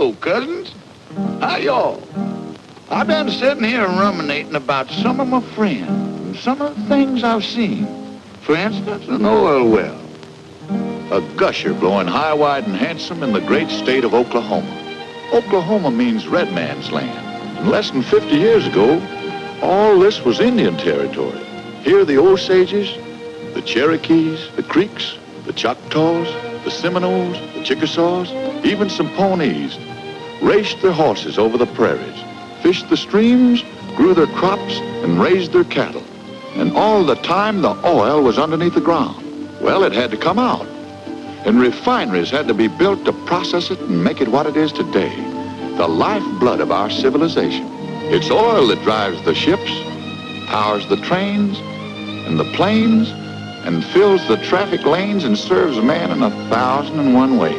Hello, cousins. How y'all? I've been sitting here ruminating about some of my friends and some of the things I've seen. For instance, an oil well. A gusher blowing high, wide, and handsome in the great state of Oklahoma. Oklahoma means red man's land. And less than 50 years ago, all this was Indian territory. Here the Osages, the Cherokees, the Creeks, the Choctaws, the Seminoles, the Chickasaws, even some Pawnees, raced their horses over the prairies, fished the streams, grew their crops, and raised their cattle. And all the time, the oil was underneath the ground. Well, it had to come out. And refineries had to be built to process it and make it what it is today, the lifeblood of our civilization. It's oil that drives the ships, powers the trains and the planes, and fills the traffic lanes and serves man in 1,001 ways.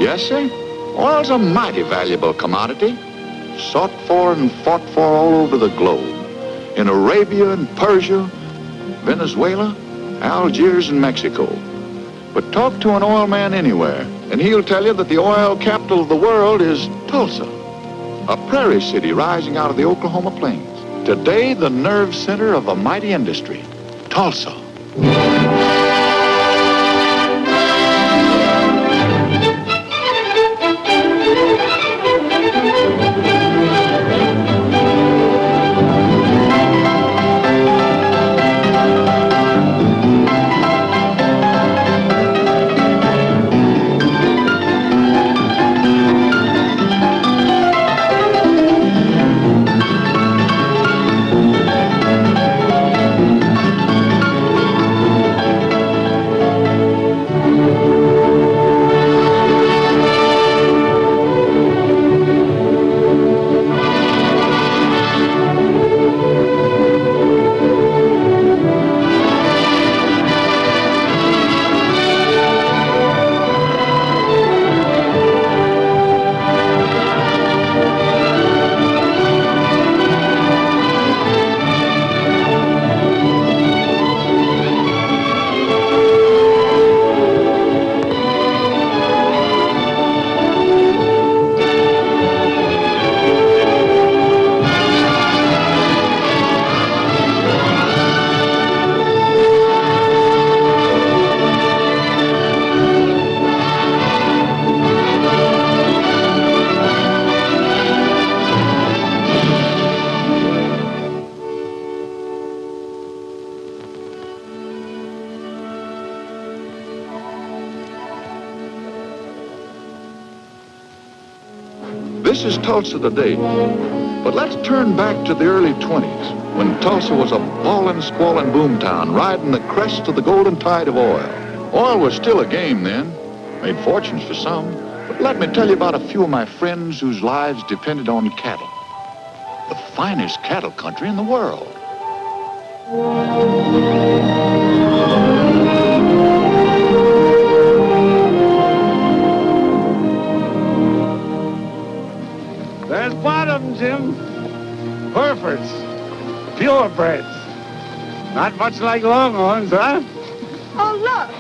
Yes, sir, oil's a mighty valuable commodity, sought for and fought for all over the globe. In Arabia and Persia, Venezuela, Algiers and Mexico. But talk to an oil man anywhere, and he'll tell you that the oil capital of the world is Tulsa, a prairie city rising out of the Oklahoma plains. Today, the nerve center of a mighty industry, Tulsa. This is Tulsa today, but let's turn back to the early 20s, when Tulsa was a ballin', squallin' boomtown, riding the crest of the golden tide of oil. Oil was still a game then, made fortunes for some, but let me tell you about a few of my friends whose lives depended on cattle. The finest cattle country in the world. There's bottom, Jim. Herefords. Purebreds. Not much like Longhorns, huh? Oh, look.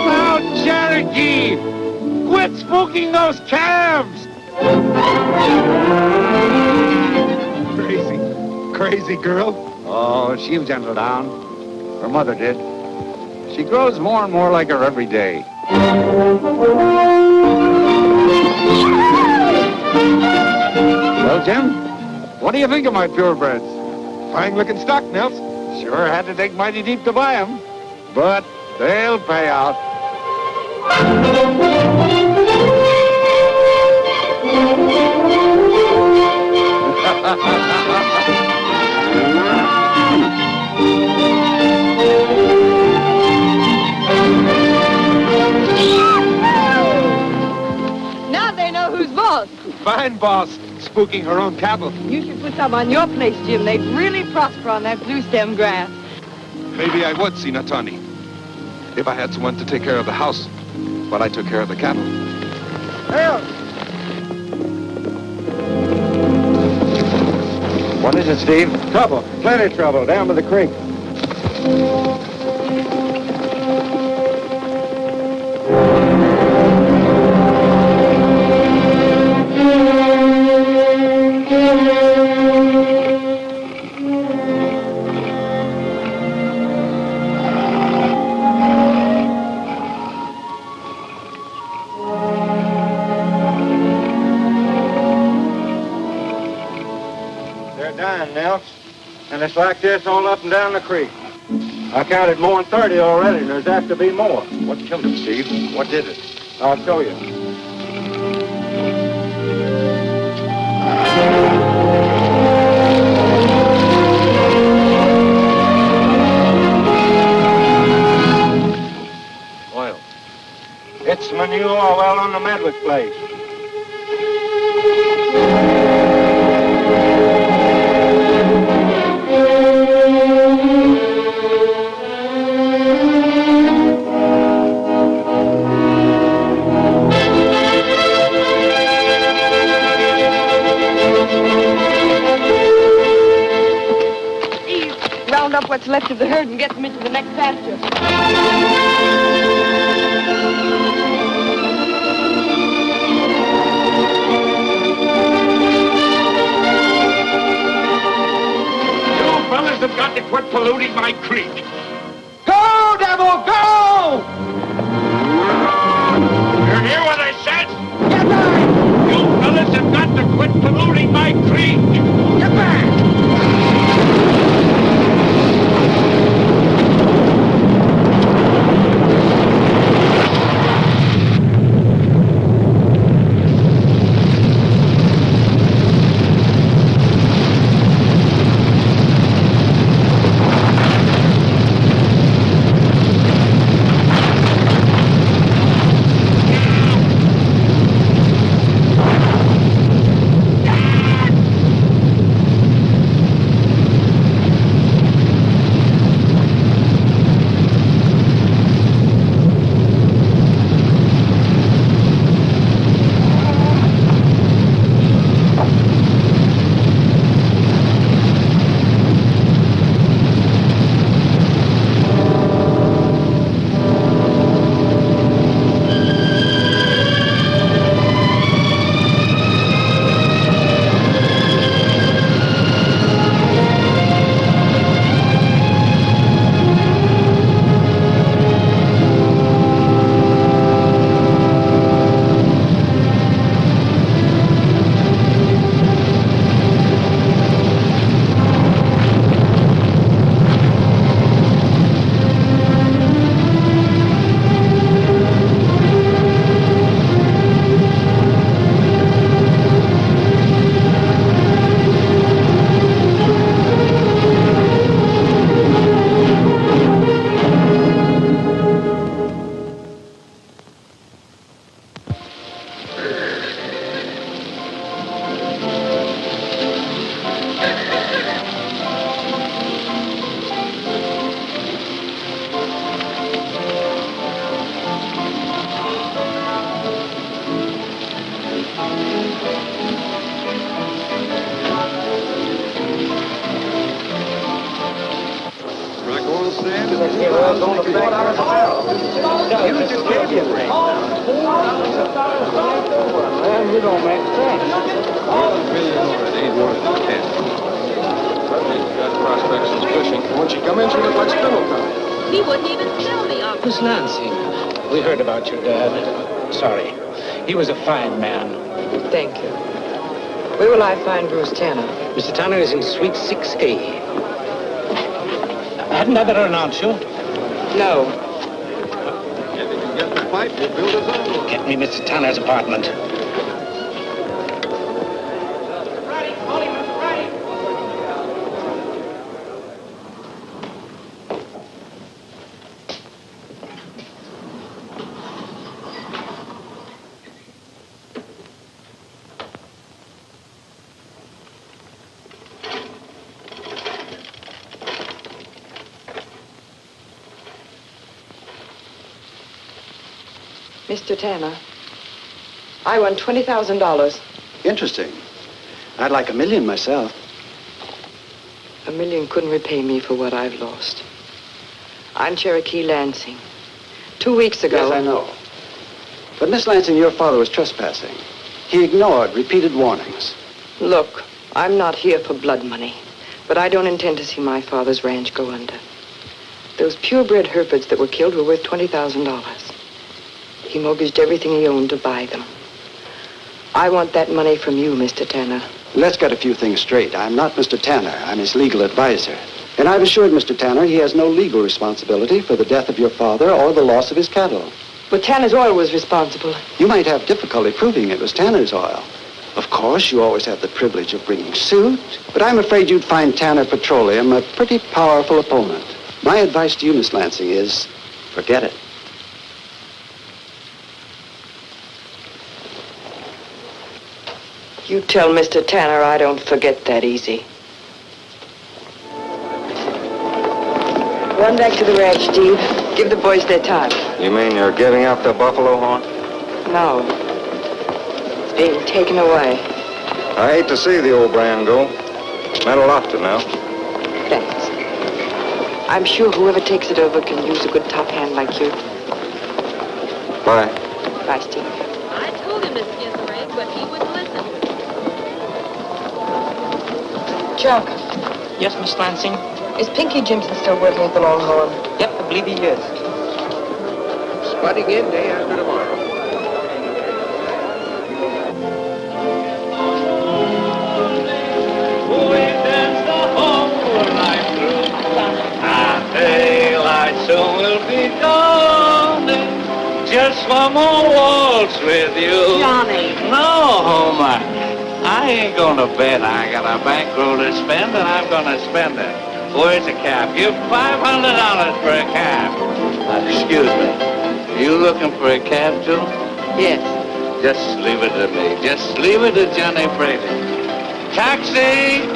Now, Cherokee! Quit spooking those calves! Crazy girl. Oh, she'll gentle down. Her mother did. She grows more and more like her every day. Well, Jim, what do you think of my purebreds? Fine-looking stock, Nels. Sure had to dig mighty deep to buy them, but they'll pay out. Now they know who's boss. Fine boss, spooking her own cattle. You should put some on your place, Jim. They'd really prosper on that blue stem grass. Maybe I would, Sinatani, if I had someone to take care of the house while I took care of the cattle. Harold! What is it, Steve? Trouble. Plenty of trouble. Down by the creek. And it's like this all up and down the creek. I counted more than 30 already, and there's apt to be more. What killed him, Steve? What did it? I'll show you. Oil. It's manure well on the Medwick place. Up what's left of the herd and get them into the next pasture. You fellas have got to quit polluting my creek. Go, devil, go! You hear what I said? Get back! You fellas have got to quit polluting my creek. Get back! You don't make sense. Prospects is fishing. When she come in, she looked like spindle time. He wouldn't even tell me of it. Miss Nancy, we heard about your dad. Sorry. He was a fine man. Thank you. Where will I find Bruce Tanner? Mr. Tanner is in Suite 6A. Hadn't I better announce you? No. If he can get the pipe, he'll build his own. Get me Mr. Tanner's apartment. Mr. Tanner, I won $20,000. Interesting. I'd like $1 million myself. $1 million couldn't repay me for what I've lost. I'm Cherokee Lansing. 2 weeks ago... Yes, I know. But, Miss Lansing, your father was trespassing. He ignored repeated warnings. Look, I'm not here for blood money, but I don't intend to see my father's ranch go under. Those purebred Herefords that were killed were worth $20,000. He mortgaged everything he owned to buy them. I want that money from you, Mr. Tanner. Let's get a few things straight. I'm not Mr. Tanner. I'm his legal advisor. And I've assured Mr. Tanner he has no legal responsibility for the death of your father or the loss of his cattle. But Tanner's oil was responsible. You might have difficulty proving it was Tanner's oil. Of course, you always have the privilege of bringing suit, but I'm afraid you'd find Tanner Petroleum a pretty powerful opponent. My advice to you, Miss Lansing, is forget it. You tell Mr. Tanner I don't forget that easy. Run back to the ranch, Steve. Give the boys their time. You mean you're giving up the buffalo horn? No. It's being taken away. I hate to see the old brand go. Meant a lot to Nell. Thanks. I'm sure whoever takes it over can use a good top hand like you. Bye. Bye, Steve. I told him to skin the rig, but he wouldn't listen. Chuck, Yes, Miss Lansing? is Pinky Jimson still working at the Longhorn? Yep, I believe he is. Spotting in day after tomorrow. Daylight soon will be dawning. Just one more waltz with you. Johnny. No, Homer. I ain't gonna bet. I got a bankroll to spend, and I'm gonna spend it. Where's a cab? Give $500 for a cab. Excuse me. You looking for a cab, too? Yes. Just leave it to me. Just leave it to Johnny Brady. Taxi!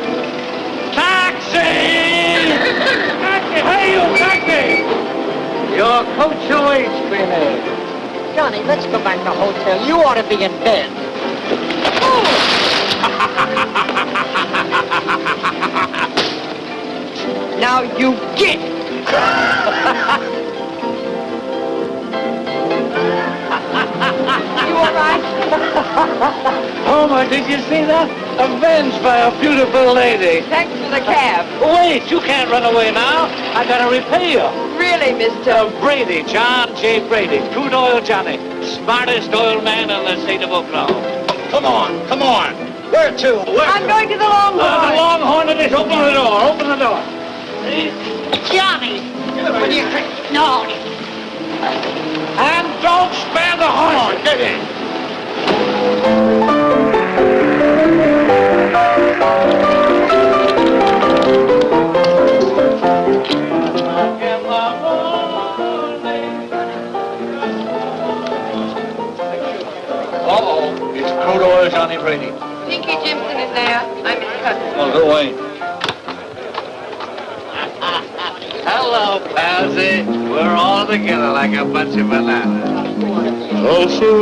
Taxi! Taxi! Hey, you taxi! Your coach awaits me there. Johnny, let's go back to the hotel. You ought to be in bed. Now you get. You all right? Homer, did you see that? Avenged by a beautiful lady. Thanks for the cab. Wait, you can't run away now. I gotta repay you. Really, Mr. Brady, John J. Brady, crude oil Johnny, smartest oil man in the state of Oklahoma. Come on, come on. Where to? Where I'm going to the Longhorn. The Longhorn it is. Open the door. Open the door. Johnny! What do you think? No. And don't spare the horn. Get in. Uh-oh. It's crude oil Johnny Brady. Pinky Jimson is there. I'm his cousin. Well, go away. Hello, Palsy. We're all together like a bunch of bananas. Tulsa,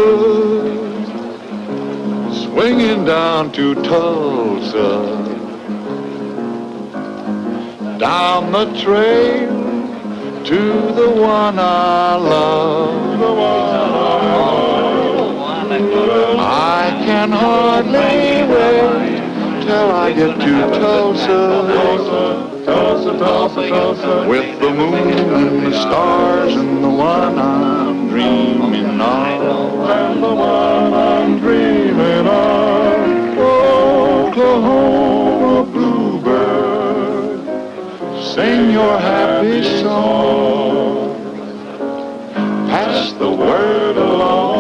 swinging down to Tulsa, down the trail to the one I love, the one I love. I can hardly wait till I get to Tulsa, Tulsa, Tulsa, Tulsa, with the moon and the stars and the one I'm dreaming of, and the one I'm dreaming of. Oklahoma bluebird, sing your happy song, pass the word along.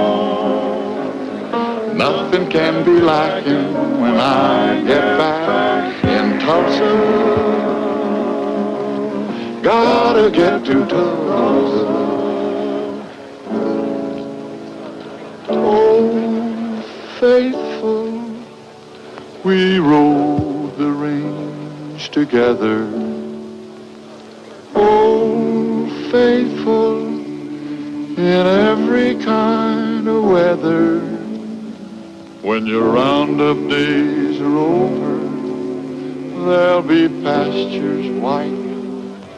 Nothing can be like him when I get back in Tulsa. Gotta get to Tulsa. Oh, faithful, we rode the range together. Oh, faithful, in every kind of weather. When your roundup days are over, there'll be pastures white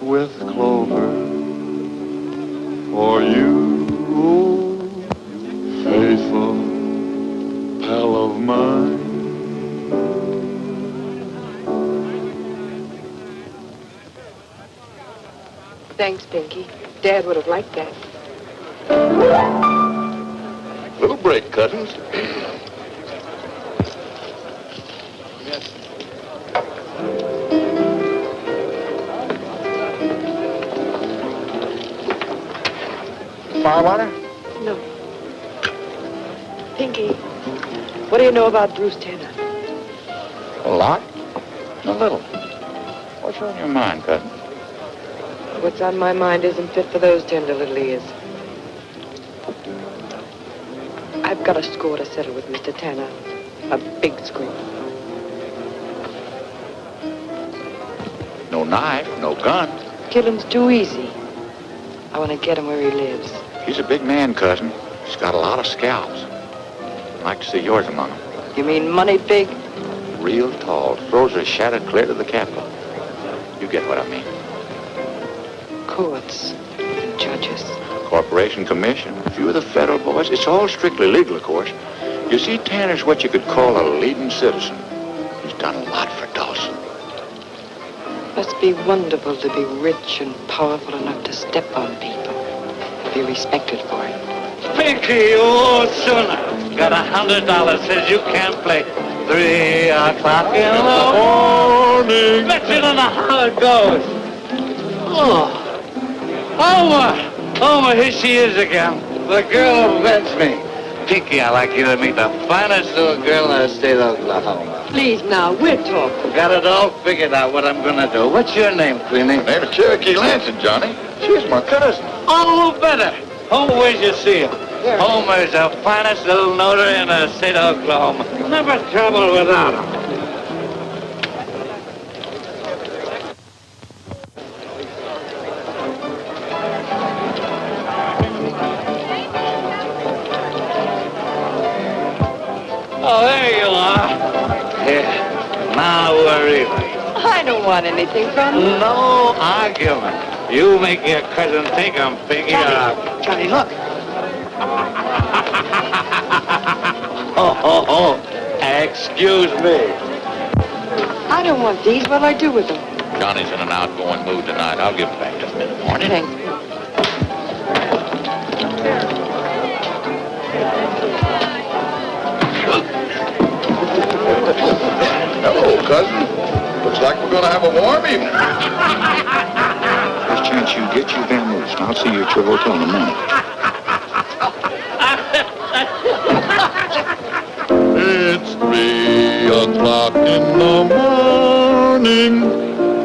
with clover for you, faithful pal of mine. Thanks, Pinky. Dad would have liked that. Little break, cousins. Firewater? No. Pinky, what do you know about Bruce Tanner? A lot? A little. What's on your mind, cousin? What's on my mind isn't fit for those tender little ears. I've got a score to settle with Mr. Tanner. A big score. No knife, no gun. Killing's too easy. I want to get him where he lives. He's a big man, cousin. He's got a lot of scalps. I'd like to see yours among them. You mean money big? Real tall. Throws a shadow clear to the Capitol. You get what I mean. Courts and judges. Corporation Commission, a few of the federal boys. It's all strictly legal, of course. You see, Tanner's what you could call a leading citizen. He's done a lot for Tulsa. Must be wonderful to be rich and powerful enough to step on people and be respected for it. Pinky, you old sinner. Got $100, says you can't play 3 o'clock in the morning. Bet you don't know how it goes. Oh. Homer, here she is again. The girl who vets me. Pinky, I'd like you to meet the finest little girl in the state of Oklahoma. Please, now, we're talking. Got it all figured out what I'm gonna do. What's your name, Queenie? My name is Cherokee Lansing, Johnny. She's my cousin. Oh, better. Homer, where'd you see her? Yeah. Homer's the finest little notary in the state of Oklahoma. Never trouble without him. Oh, there you are. Here, now we're even. I don't want anything from you. No argument. You make your cousin take him, Pinky. Johnny, look. Oh, excuse me. I don't want these. What'll I do with them? Johnny's in an outgoing mood tonight. I'll give him back just a minute. Morning. Thanks. Hello, cousin. Looks like we're going to have a warm evening. First chance you get, you vamoose. I'll see you at your hotel in a minute. It's 3 o'clock in the morning.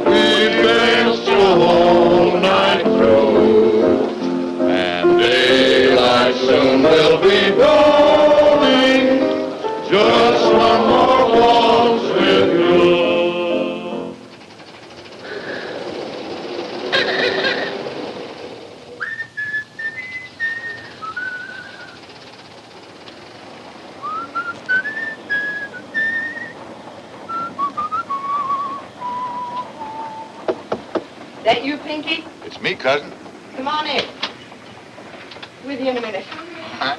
We danced the whole night through. And daylight soon will be dawning. Just one more waltz with you. That you, Pinky? It's me, cousin. Come on in. With you in a minute. Huh?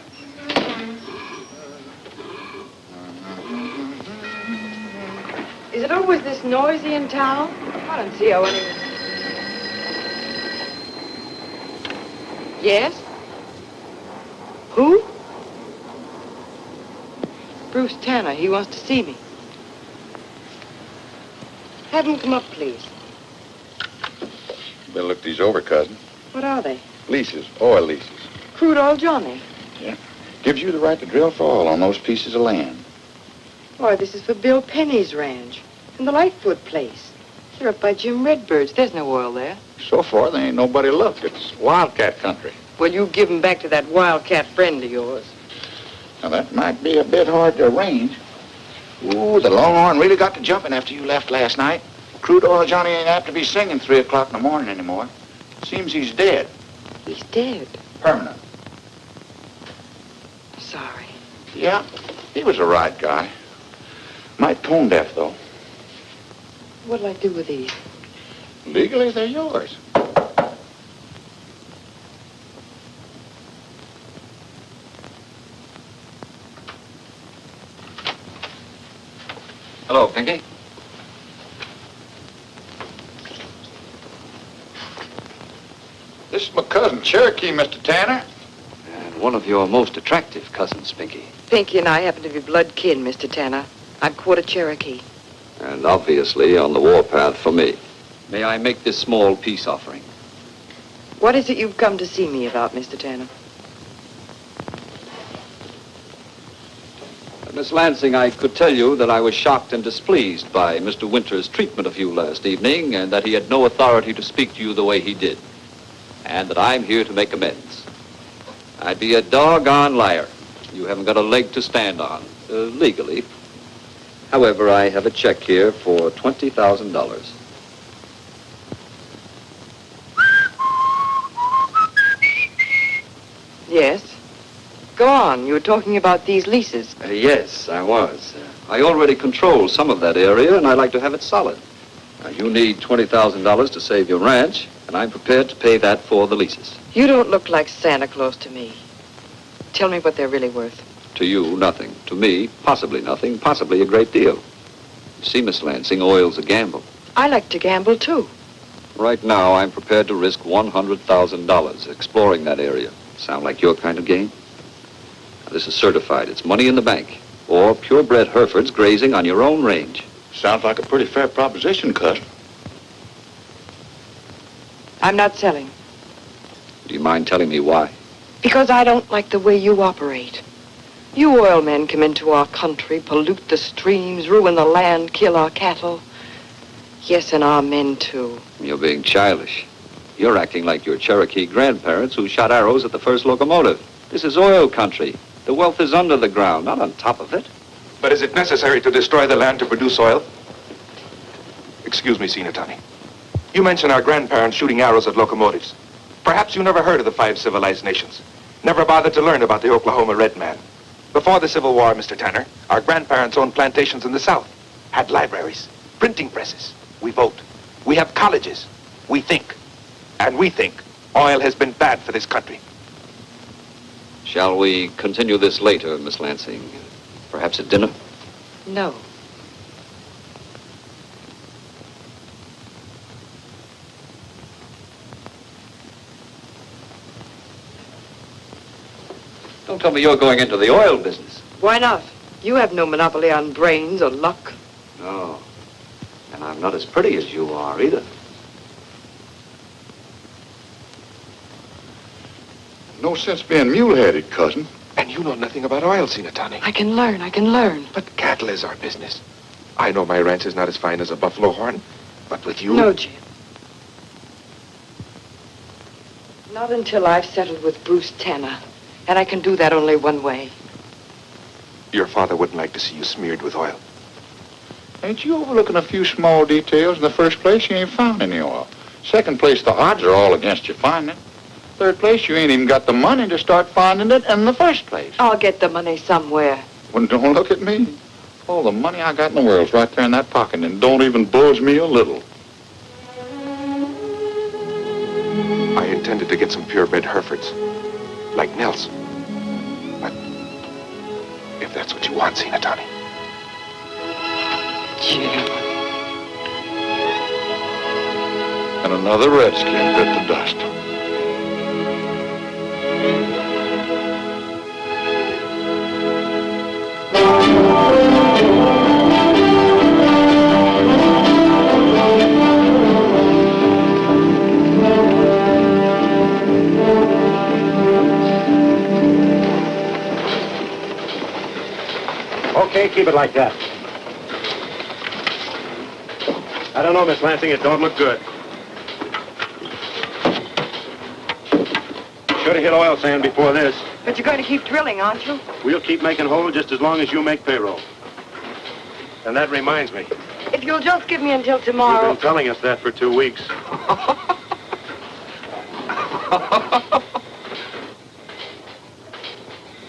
Is it always this noisy in town? I don't see how anyone... Yes? Who? Bruce Tanner. He wants to see me. Have him come up, please. Better look these over, cousin. What are they? Leases, oil leases. Crude oil Johnny. Yeah. Gives you the right to drill for oil on those pieces of land. Why, this is for Bill Penny's ranch and the Lightfoot place. They're up by Jim Redbird's. There's no oil there. So far, there ain't nobody looked. It's wildcat country. Well, you give 'em back to that wildcat friend of yours. Now, that might be a bit hard to arrange. Ooh, the Longhorn really got to jumping after you left last night. Crude oil Johnny ain't apt to be singing 3 o'clock in the morning anymore. Seems he's dead. He's dead. Permanent. Sorry. Yeah, he was a right guy. Might tone deaf, though. What'll I do with these? Legally, they're yours. Hello, Pinky. This is my cousin, Cherokee, Mr. Tanner. And one of your most attractive cousins, Pinky. Pinky and I happen to be blood kin, Mr. Tanner. I'm quarter Cherokee. And obviously on the warpath for me. May I make this small peace offering? What is it you've come to see me about, Mr. Tanner? Miss Lansing, I could tell you that I was shocked and displeased by Mr. Winter's treatment of you last evening, and that he had no authority to speak to you the way he did. And that I'm here to make amends. I'd be a doggone liar. You haven't got a leg to stand on, legally. However, I have a check here for $20,000. Yes? Go on. You were talking about these leases. Yes, I was. I already control some of that area, and I'd like to have it solid. Now, you need $20,000 to save your ranch, and I'm prepared to pay that for the leases. You don't look like Santa Claus to me. Tell me what they're really worth. To you, nothing. To me, possibly nothing, possibly a great deal. You see, Miss Lansing, oil's a gamble. I like to gamble, too. Right now, I'm prepared to risk $100,000 exploring that area. Sound like your kind of game? Now, this is certified. It's money in the bank. Or purebred Herefords grazing on your own range. Sounds like a pretty fair proposition, cousin. I'm not selling. Do you mind telling me why? Because I don't like the way you operate. You oil men come into our country, pollute the streams, ruin the land, kill our cattle. Yes, and our men, too. You're being childish. You're acting like your Cherokee grandparents who shot arrows at the first locomotive. This is oil country. The wealth is under the ground, not on top of it. But is it necessary to destroy the land to produce oil? Excuse me, Sinatani. You mentioned our grandparents shooting arrows at locomotives. Perhaps you never heard of the 5 civilized nations. Never bothered to learn about the Oklahoma Red Man. Before the Civil War, Mr. Tanner, our grandparents owned plantations in the South, had libraries, printing presses. We vote. We have colleges. We think. And we think oil has been bad for this country. Shall we continue this later, Miss Lansing? Perhaps at dinner? No. Don't tell me you're going into the oil business. Why not? You have no monopoly on brains or luck. No. And I'm not as pretty as you are, either. No sense being mule-headed, cousin. And you know nothing about oil, Sinatani. I can learn. But cattle is our business. I know my ranch is not as fine as a buffalo horn, but with you... No, Jim. Not until I've settled with Bruce Tanner. And I can do that only one way. Your father wouldn't like to see you smeared with oil. Ain't you overlooking a few small details? In the first place, you ain't found any oil. Second place, the odds are all against you finding it. Third place, you ain't even got the money to start finding it in the first place. I'll get the money somewhere. Well, don't look at me. All the money I got in the world's right there in that pocket, and don't even budge me a little. I intended to get some purebred Herefords, like Nels. But if that's what you want, Sinatani. Jim. And another redskin bit the dust. Okay, keep it like that. I don't know, Miss Lansing, it don't look good. Should have hit oil sand before this. But you're going to keep drilling, aren't you? We'll keep making holes just as long as you make payroll. And that reminds me. If you'll just give me until tomorrow... You've been telling us that for 2 weeks.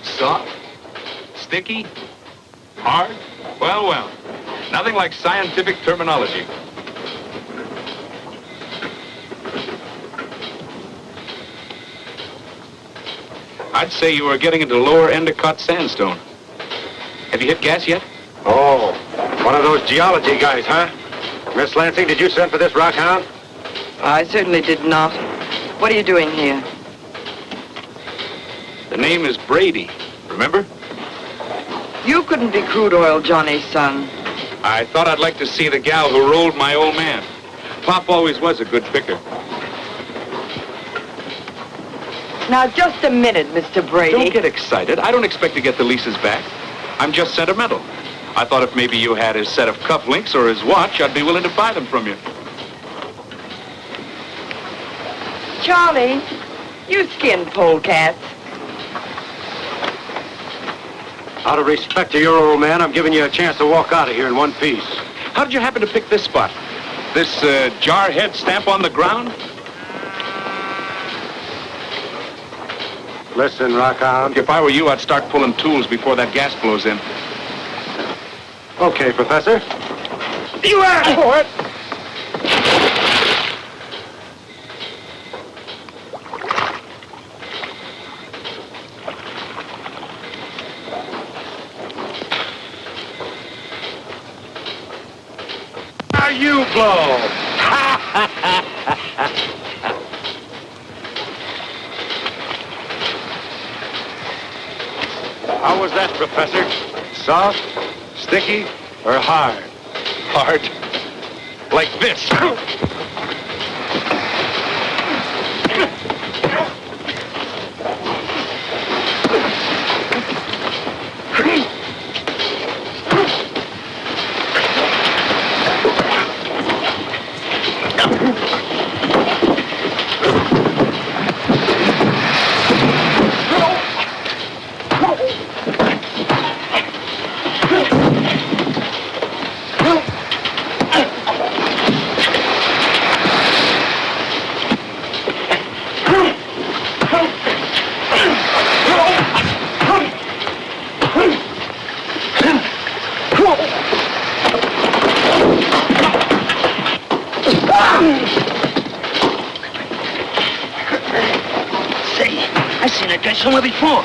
Soft? Sticky? Hard? Well, well. Nothing like scientific terminology. I'd say you were getting into lower Endicott sandstone. Have you hit gas yet? Oh, one of those geology guys, huh? Miss Lansing, did you send for this rock hound? I certainly did not. What are you doing here? The name is Brady, remember? You couldn't be crude oil Johnny's son. I thought I'd like to see the gal who rolled my old man. Pop always was a good picker. Now, just a minute, Mr. Brady. Don't get excited. I don't expect to get the leases back. I'm just sentimental. I thought if maybe you had his set of cufflinks or his watch, I'd be willing to buy them from you. Charlie, you skin polecats. Out of respect to your old man, I'm giving you a chance to walk out of here in one piece. How did you happen to pick this spot? This jarhead stamp on the ground? Listen, Rockhound. If I were you, I'd start pulling tools before that gas blows in. Okay, Professor. You asked for it! Now you blow! How was that, Professor? Soft, sticky, or hard? Hard. Like this. Somewhere before.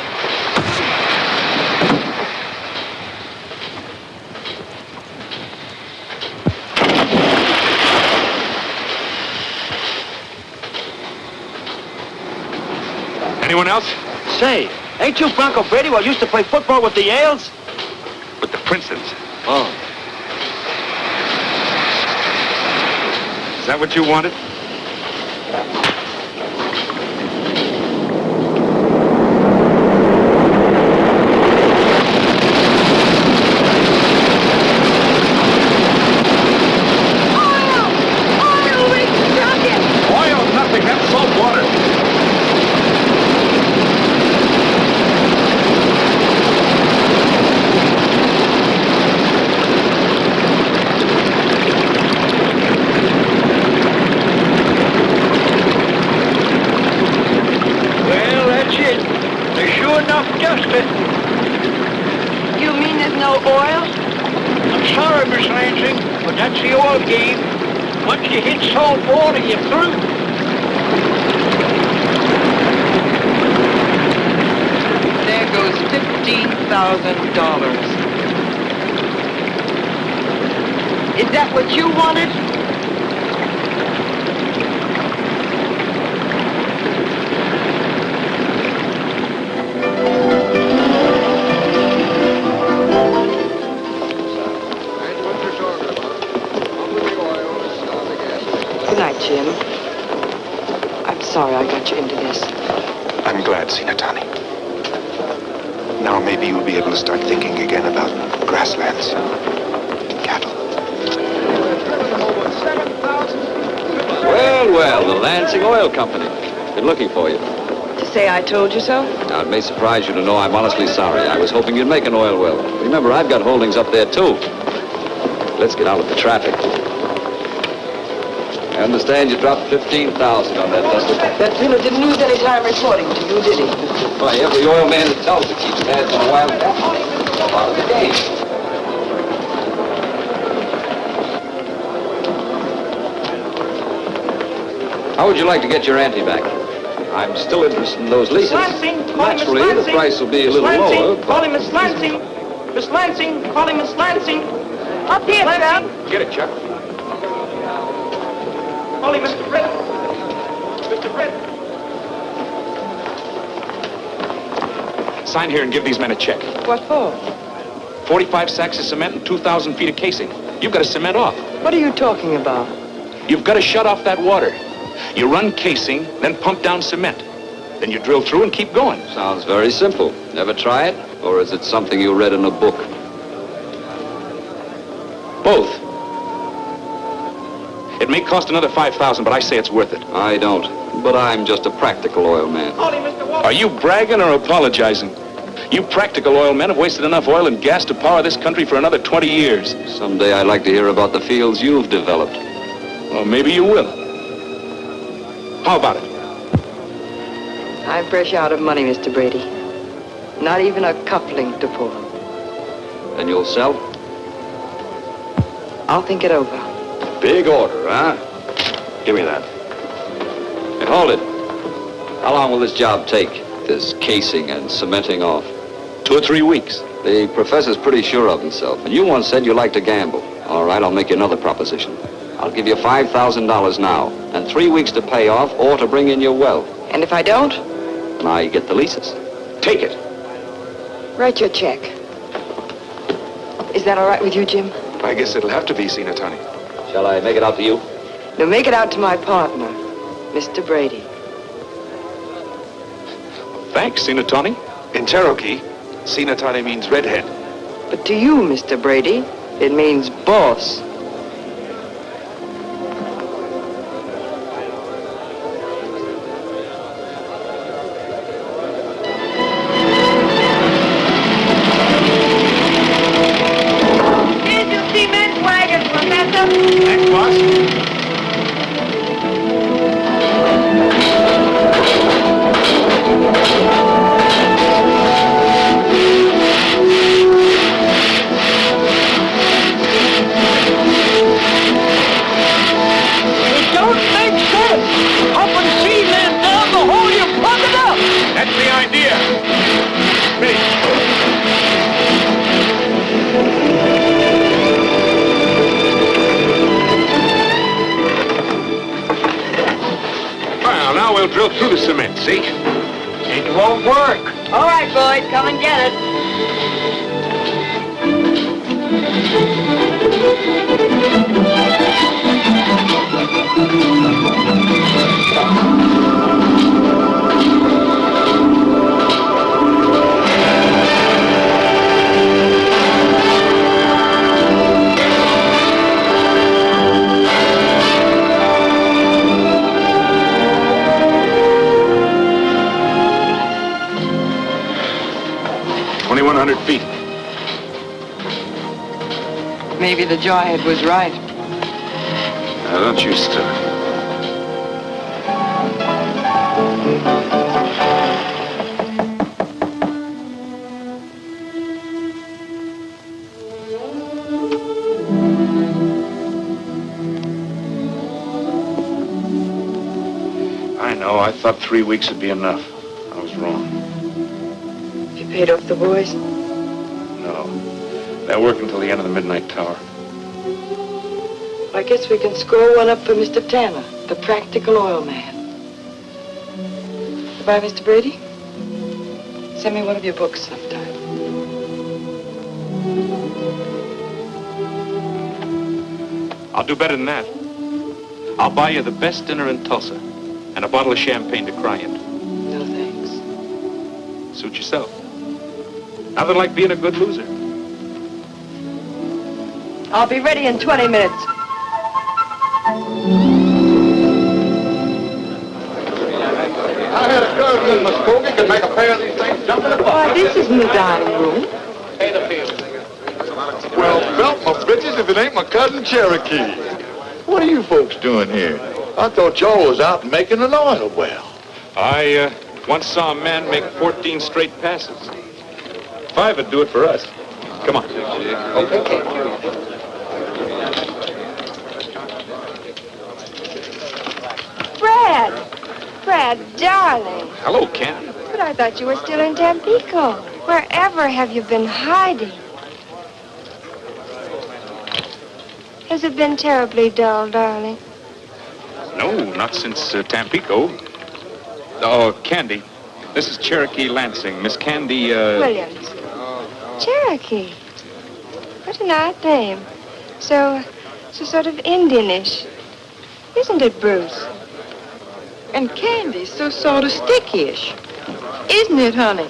Anyone else? Say, ain't you Bronco Brady who used to play football with the Yales? With the Princetons. Oh. Is that what you wanted? Is that what you wanted? Good night, Jim. I'm sorry I got you into this. I'm glad, Sinatani. Now maybe you'll be able to start thinking again about grasslands, cattle. Well, the Lansing Oil Company. Been looking for you. To say I told you so? Now, it may surprise you to know I'm honestly sorry. I was hoping you'd make an oil well. Remember, I've got holdings up there, too. Let's get out of the traffic. I understand you dropped $15,000 on that duster. That dealer didn't lose any time reporting to you, did he? Why, every oil man that tells it keeps pads on a wild cat. Out of the game. How would you like to get your ante back? I'm still interested in those leases. Lansing, calling Miss Naturally, the Lansing. price will be a Miss little Lansing, lower. calling Miss Lansing. Miss Lansing, calling Miss Lansing. Up here, Chuck. Get it, Chuck. Calling Mr. Britt. Mr. Britt. Sign here and give these men a check. What for? 45 sacks of cement and 2,000 feet of casing. You've got to cement off. What are you talking about? You've got to shut off that water. You run casing, then pump down cement. Then you drill through and keep going. Sounds very simple. Never try it? Or is it something you read in a book? Both. It may cost another 5,000, but I say it's worth it. I don't. But I'm just a practical oil man. Calling Mr. Walker. Are you bragging or apologizing? You practical oil men have wasted enough oil and gas to power this country for another 20 years. Someday I'd like to hear about the fields you've developed. Well, maybe you will. How about it? I'm fresh out of money, Mr. Brady. Not even a cufflink to pull. And you'll sell? I'll think it over. Big order, huh? Give me that. Hey, hold it. How long will this job take? This casing and cementing off? 2 or 3 weeks. The professor's pretty sure of himself, and you once said you like to gamble. All right, I'll make you another proposition. I'll give you $5,000 now, and 3 weeks to pay off or to bring in your well. And if I don't? Now you get the leases. Take it. Write your check. Is that all right with you, Jim? I guess it'll have to be, Sina Tani. Shall I make it out to you? No, make it out to my partner, Mr. Brady. Thanks, Sina Tani. In Cherokee, Sina Tani means redhead. But to you, Mr. Brady, it means boss. Here's your cement wagon, Professor. Thanks, boss. That's the idea. Me. Well, now we'll drill through the cement, see? It won't work. All right, boys, come and get it. Feet. Maybe the jawhead was right. Now, don't you start. I know. I thought 3 weeks would be enough. I was wrong. You paid off the boys? No. They're working until the end of the midnight tower. I guess we can score one up for Mr. Tanner, the practical oil man. Goodbye, Mr. Brady. Send me one of your books sometime. I'll do better than that. I'll buy you the best dinner in Tulsa and a bottle of champagne to cry into. No, thanks. Suit yourself. Nothing like being a good loser. I'll be ready in 20 minutes. I had a cousin in Muskogee could make a pair of these things jump in the Why, this isn't the dining room. Well, belt my britches if it ain't my cousin Cherokee. What are you folks doing here? I thought y'all was out making an oil well. I once saw a man make 14 straight passes. 5 would do it for us. Come on. Brad, darling. Hello, Ken. But I thought you were still in Tampico. Wherever have you been hiding? Has it been terribly dull, darling? No, not since Tampico. Oh, Candy. This is Cherokee Lansing. Miss Candy, Williams. Cherokee. What an odd name. So sort of Indianish. Isn't it, Bruce? And Candy's so sort of sticky-ish. Isn't it, honey?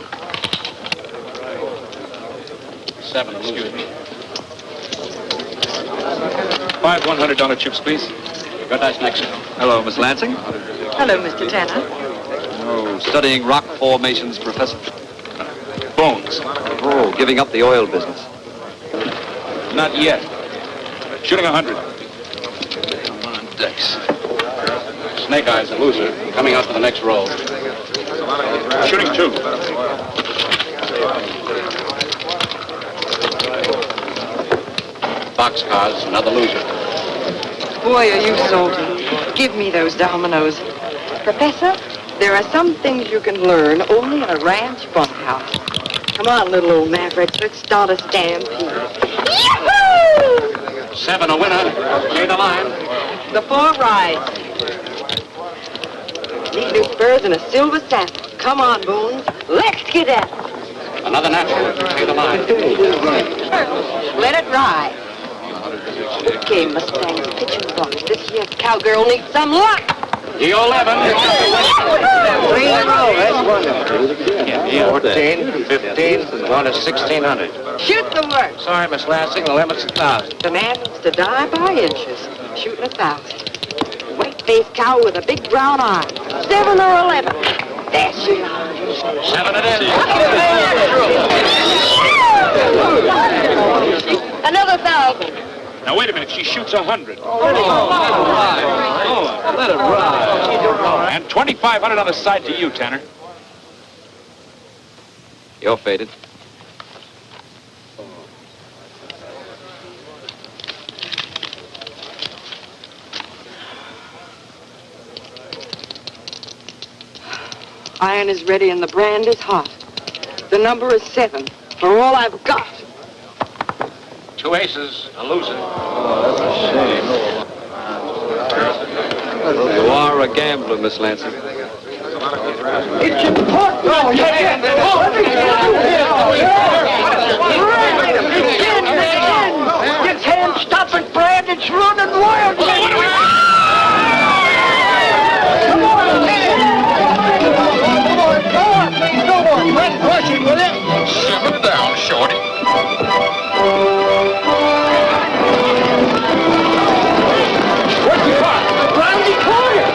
7, excuse me. 5 $100 chips, please. Got nice next. Hello, Miss Lansing. Hello, Mr. Tanner. Oh, studying rock formations, Professor. Bones. Oh, giving up the oil business. Not yet. Shooting 100. Come on, Dex. Snake Eyes, a loser. Coming out for the next roll. Shooting 2. Boxcars, another loser. Boy, are you salty. Give me those dominoes. Professor, there are some things you can learn only in a ranch bunkhouse. Come on, little old mavericks, let's start a stampede. Yahoo! 7, a winner. Pay the line. The 4 rides. These new spurs and a silver saddle. Come on, Bones. Let's get at it. Another natural. Pay the line. Let it ride. Okay, Mustang's pitching box. This here cowgirl needs some luck. You 11. 3 in a row. That's wonderful. 14, 15, going to 1,600. Shoot the work. Sorry, Miss Lansing, the limit's 1,000. The man needs to die by inches. Shooting 1,000. White-faced cow with a big brown eye. 7 or 11. There she is. 7 it is. Another 1,000. Now, wait a minute. She shoots 100. Let it ride. And 2,500 on the side to you, Tanner. You're faded. Iron is ready and the brand is hot. The number is 7. For all I've got. 2 aces, a loser. You are a gambler, Miss Lansing. It's important. It's hand stopping, Brad. It's running wild. Come on. No more. Quit pushing, will you? Simmer down, Shorty. What's the clock? Round the corner.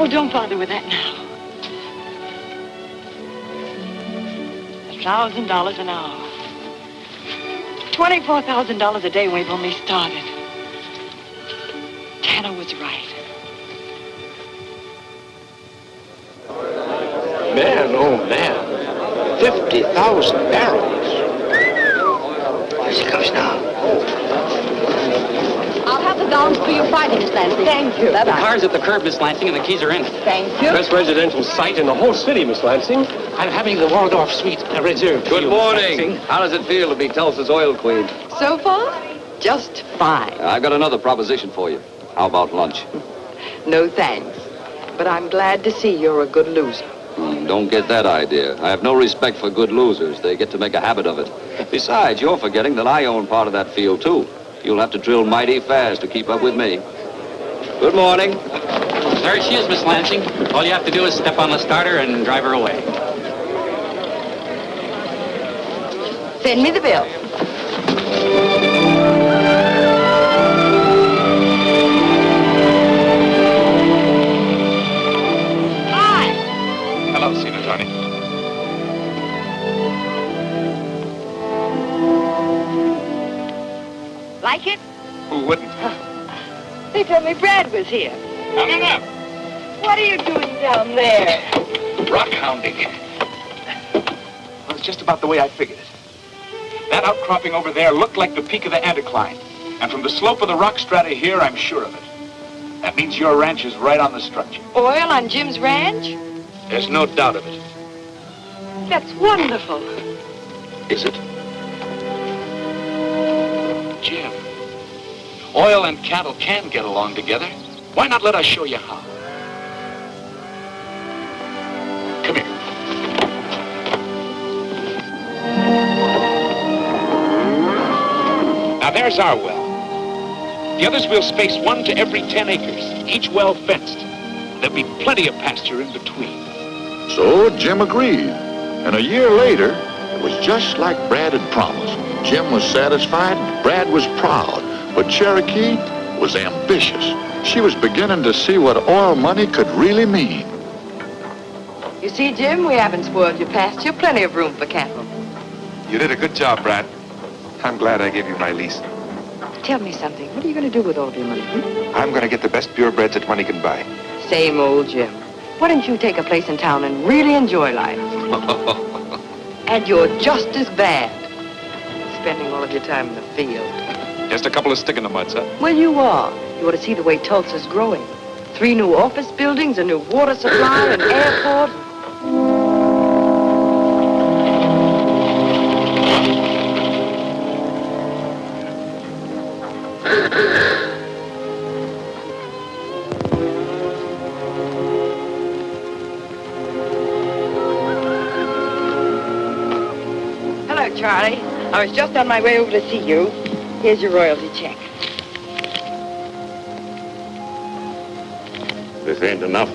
Oh, don't bother with that now. $1,000 an hour. $24,000 a day we've only started. Tanner was right. Man, oh man. 50,000 barrels. Here she comes now. I'll have the gowns for you Friday, Miss Lansing. Thank you. The car's at the curb, Miss Lansing, and the keys are in it. Thank you. Best residential site in the whole city, Miss Lansing. I'm having the Waldorf suite reserved for Good you, Miss morning. Lansing. How does it feel to be Tulsa's oil queen? So far, just fine. I've got another proposition for you. How about lunch? No thanks. But I'm glad to see you're a good loser. Don't get that idea. I have no respect for good losers. They get to make a habit of it. Besides, you're forgetting that I own part of that field, too. You'll have to drill mighty fast to keep up with me. Good morning. There she is, Miss Lansing. All you have to do is step on the starter and drive her away. Send me the bill. Hi. Hello, Senior Tony. Like it? Who wouldn't? They told me Brad was here. Coming up. What are you doing down there? Rock hounding. Well, it's just about the way I figured it. That outcropping over there looked like the peak of the anticline. And from the slope of the rock strata here, I'm sure of it. That means your ranch is right on the structure. Oil on Jim's ranch? There's no doubt of it. That's wonderful. Is it? Jim, oil and cattle can get along together. Why not let us show you how? Come here. Now there's our well. The others will space 1 to every 10 acres, each well fenced. There'll be plenty of pasture in between. So Jim agreed. And a year later, it was just like Brad had promised. Jim was satisfied, Brad was proud, but Cherokee was ambitious. She was beginning to see what oil money could really mean. You see, Jim, we haven't spoiled your pasture. Plenty of room for cattle. You did a good job, Brad. I'm glad I gave you my lease. Tell me something. What are you going to do with all of your money? I'm going to get the best purebreds that money can buy. Same old Jim. Why don't you take a place in town and really enjoy life? And you're just as bad. Spending all of your time in the field. Just a couple of stick in the muds, huh? Well, you are. You ought to see the way Tulsa's growing. 3 new office buildings, a new water supply, an airport. Hello, Charlie. I was just on my way over to see you. Here's your royalty check. This ain't enough.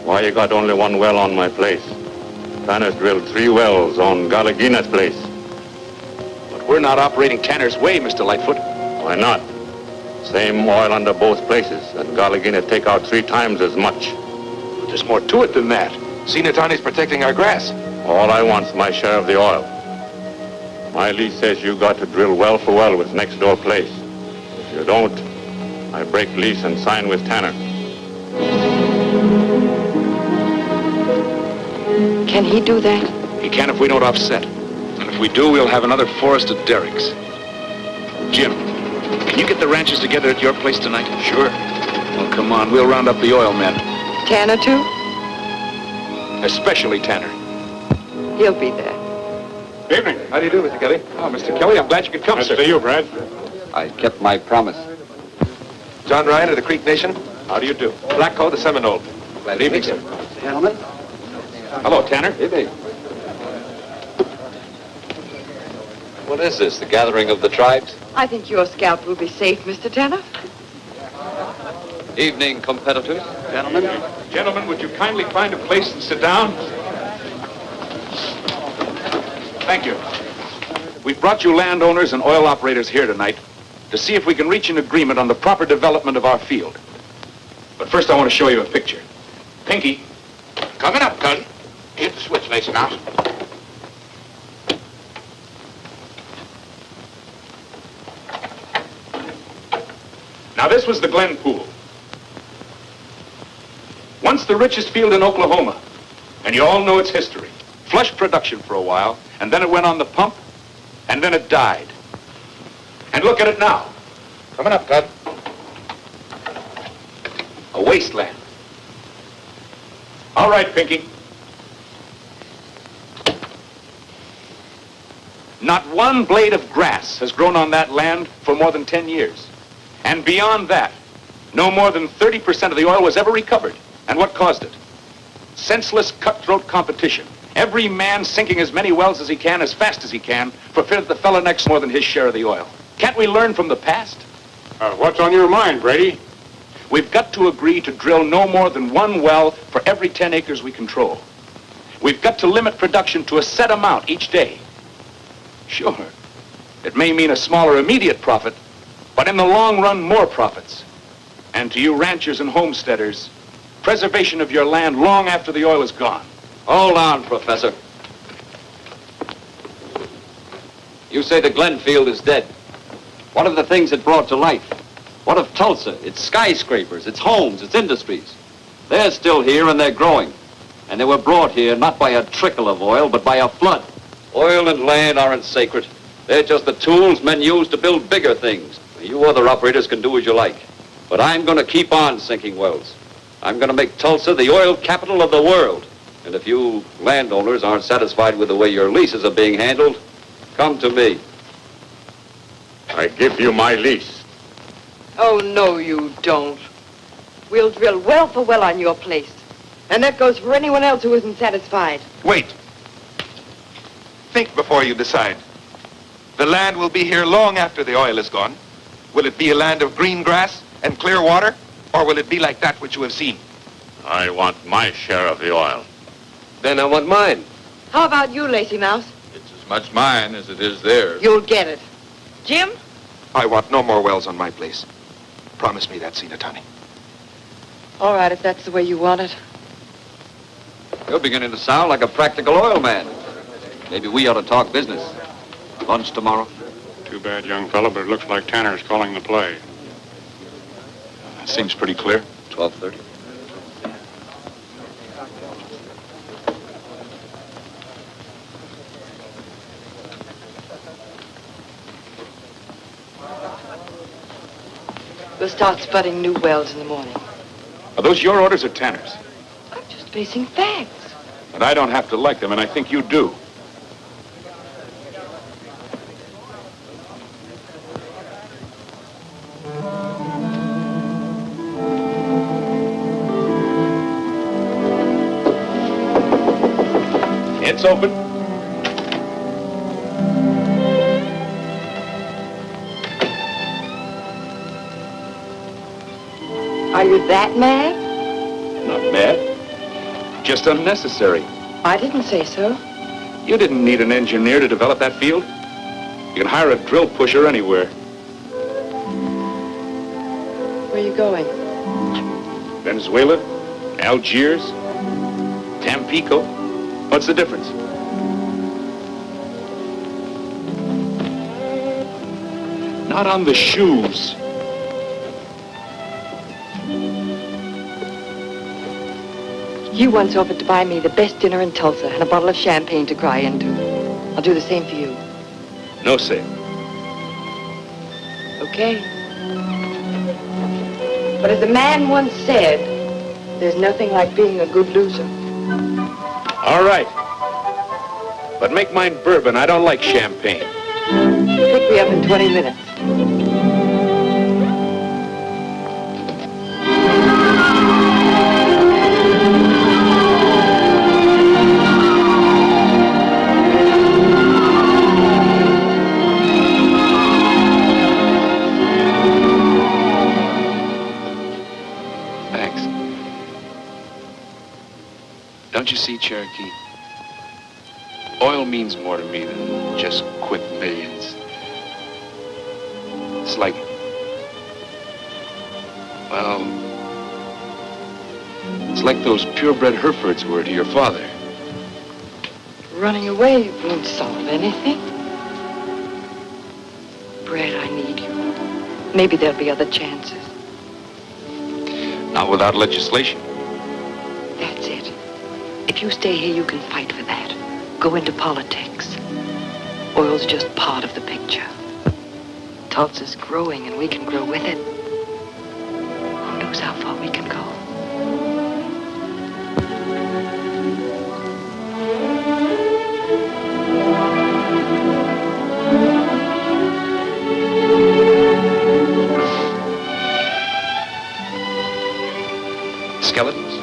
Why you got only 1 well on my place? Tanner's drilled 3 wells on Galagina's place. But we're not operating Tanner's way, Mr. Lightfoot. Why not? Same oil under both places, and Galagina take out 3 times as much. But there's more to it than that. Sinatani's protecting our grass. All I want's my share of the oil. My lease says you got to drill well for well with next door place. If you don't, I break lease and sign with Tanner. Can he do that? He can if we don't offset. And if we do, we'll have another forest of derricks. Jim, can you get the ranchers together at your place tonight? Sure. Well, come on. We'll round up the oil men. Tanner, too? Especially Tanner. He'll be there. Good evening. How do you do, Mr. Kelly? Oh, Mr. Kelly, I'm glad you could come, sir. Nice to see you, Brad. I kept my promise. John Ryan of the Creek Nation. How do you do? Blacko, the Seminole. Glad evening, sir. Gentlemen. Hello, Tanner. Evening. What is this, the gathering of the tribes? I think your scalp will be safe, Mr. Tanner. Evening, competitors. Gentlemen. Gentlemen, would you kindly find a place and sit down? Thank you. We've brought you landowners and oil operators here tonight to see if we can reach an agreement on the proper development of our field. But first I want to show you a picture. Pinky. Coming up, cousin. Hit the switch, Lacey, now. Now this was the Glen Pool. Once the richest field in Oklahoma, and you all know its history. Flush production for a while, and then it went on the pump, and then it died. And look at it now. Coming up, cousin. A wasteland. All right, Pinky. Not one blade of grass has grown on that land for more than 10 years. And beyond that, no more than 30% of the oil was ever recovered. And what caused it? Senseless, cutthroat competition. Every man sinking as many wells as he can, as fast as he can, for fear that the fellow next more than his share of the oil. Can't we learn from the past? What's on your mind, Brady? We've got to agree to drill no more than one well for every 10 acres we control. We've got to limit production to a set amount each day. Sure, it may mean a smaller immediate profit, but in the long run, more profits. And to you ranchers and homesteaders, preservation of your land long after the oil is gone. Hold on, Professor. You say the Glen field is dead. What of the things it brought to life? What of Tulsa, its skyscrapers, its homes, its industries? They're still here and they're growing. And they were brought here not by a trickle of oil, but by a flood. Oil and land aren't sacred. They're just the tools men use to build bigger things. You other operators can do as you like. But I'm going to keep on sinking wells. I'm going to make Tulsa the oil capital of the world. And if you landowners aren't satisfied with the way your leases are being handled, come to me. I give you my lease. Oh, no, you don't. We'll drill well for well on your place. And that goes for anyone else who isn't satisfied. Wait. Think before you decide. The land will be here long after the oil is gone. Will it be a land of green grass and clear water, or will it be like that which you have seen? I want my share of the oil. Then I want mine. How about you, Lacy Mouse? It's as much mine as it is theirs. You'll get it. Jim? I want no more wells on my place. Promise me that, Sinatani. All right, if that's the way you want it. You're beginning to sound like a practical oil man. Maybe we ought to talk business. Lunch tomorrow? Too bad, young fellow, but it looks like Tanner's calling the play. That seems pretty clear. 12:30. We'll start spudding new wells in the morning. Are those your orders or Tanner's? I'm just facing facts. But I don't have to like them, and I think you do. It's open. Are you that mad? Not mad. Just unnecessary. I didn't say so. You didn't need an engineer to develop that field. You can hire a drill pusher anywhere. Where are you going? Venezuela, Algiers, Tampico. What's the difference? Not on the shoes. You once offered to buy me the best dinner in Tulsa and a bottle of champagne to cry into. I'll do the same for you. No sale. Okay. But as a man once said, there's nothing like being a good loser. All right. But make mine bourbon. I don't like champagne. Pick me up in 20 minutes. Don't you see, Cherokee? Oil means more to me than just quick millions. It's like, well, It's like those purebred Herefords were to your father. Running away won't solve anything. Brad, I need you. Maybe there'll be other chances. Not without legislation. That's it. If you stay here, you can fight for that. Go into politics. Oil's just part of the picture. Tulsa's growing, and we can grow with it. Who knows how far we can go? Skeletons?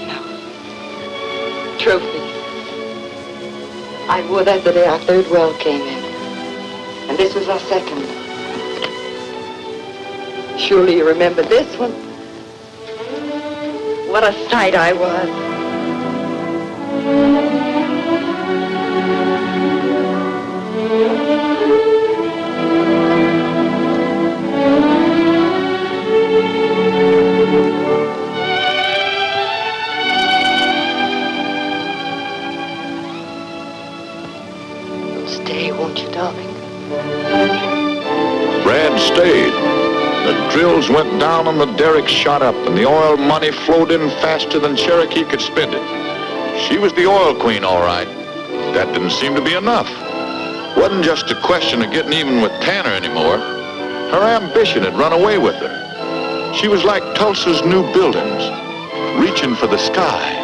No. Trophies. I wore that the day our third well came in. And this was our second. Surely you remember this one. What a sight I was. Stay, won't you, darling? Brad stayed. The drills went down and the derricks shot up, and the oil money flowed in faster than Cherokee could spend it. She was the oil queen, all right. That didn't seem to be enough. Wasn't just a question of getting even with Tanner anymore. Her ambition had run away with her. She was like Tulsa's new buildings, reaching for the sky.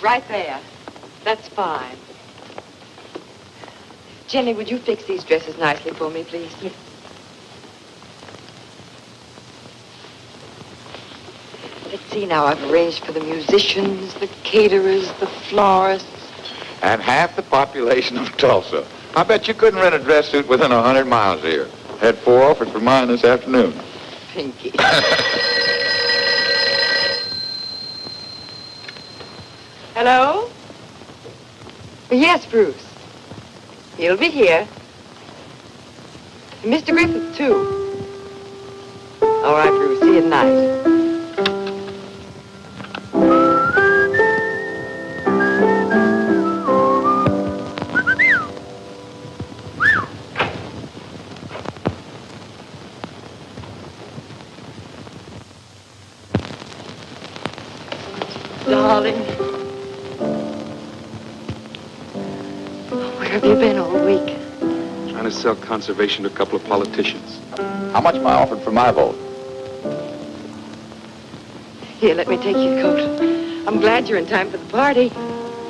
Right there. That's fine. Jenny, would you fix these dresses nicely for me, please? Yes. Let's see now. I've arranged for the musicians, the caterers, the florists. And half the population of Tulsa. I bet you couldn't rent a dress suit within 100 miles here. Had 4 offers for mine this afternoon. Pinky. Hello? Yes, Bruce. He'll be here. And Mr. Griffith, too. All right, Bruce. See you tonight. Darling. Where have you been all week? Trying to sell conservation to a couple of politicians. How much am I offered for my vote? Here, let me take your coat. I'm glad you're in time for the party.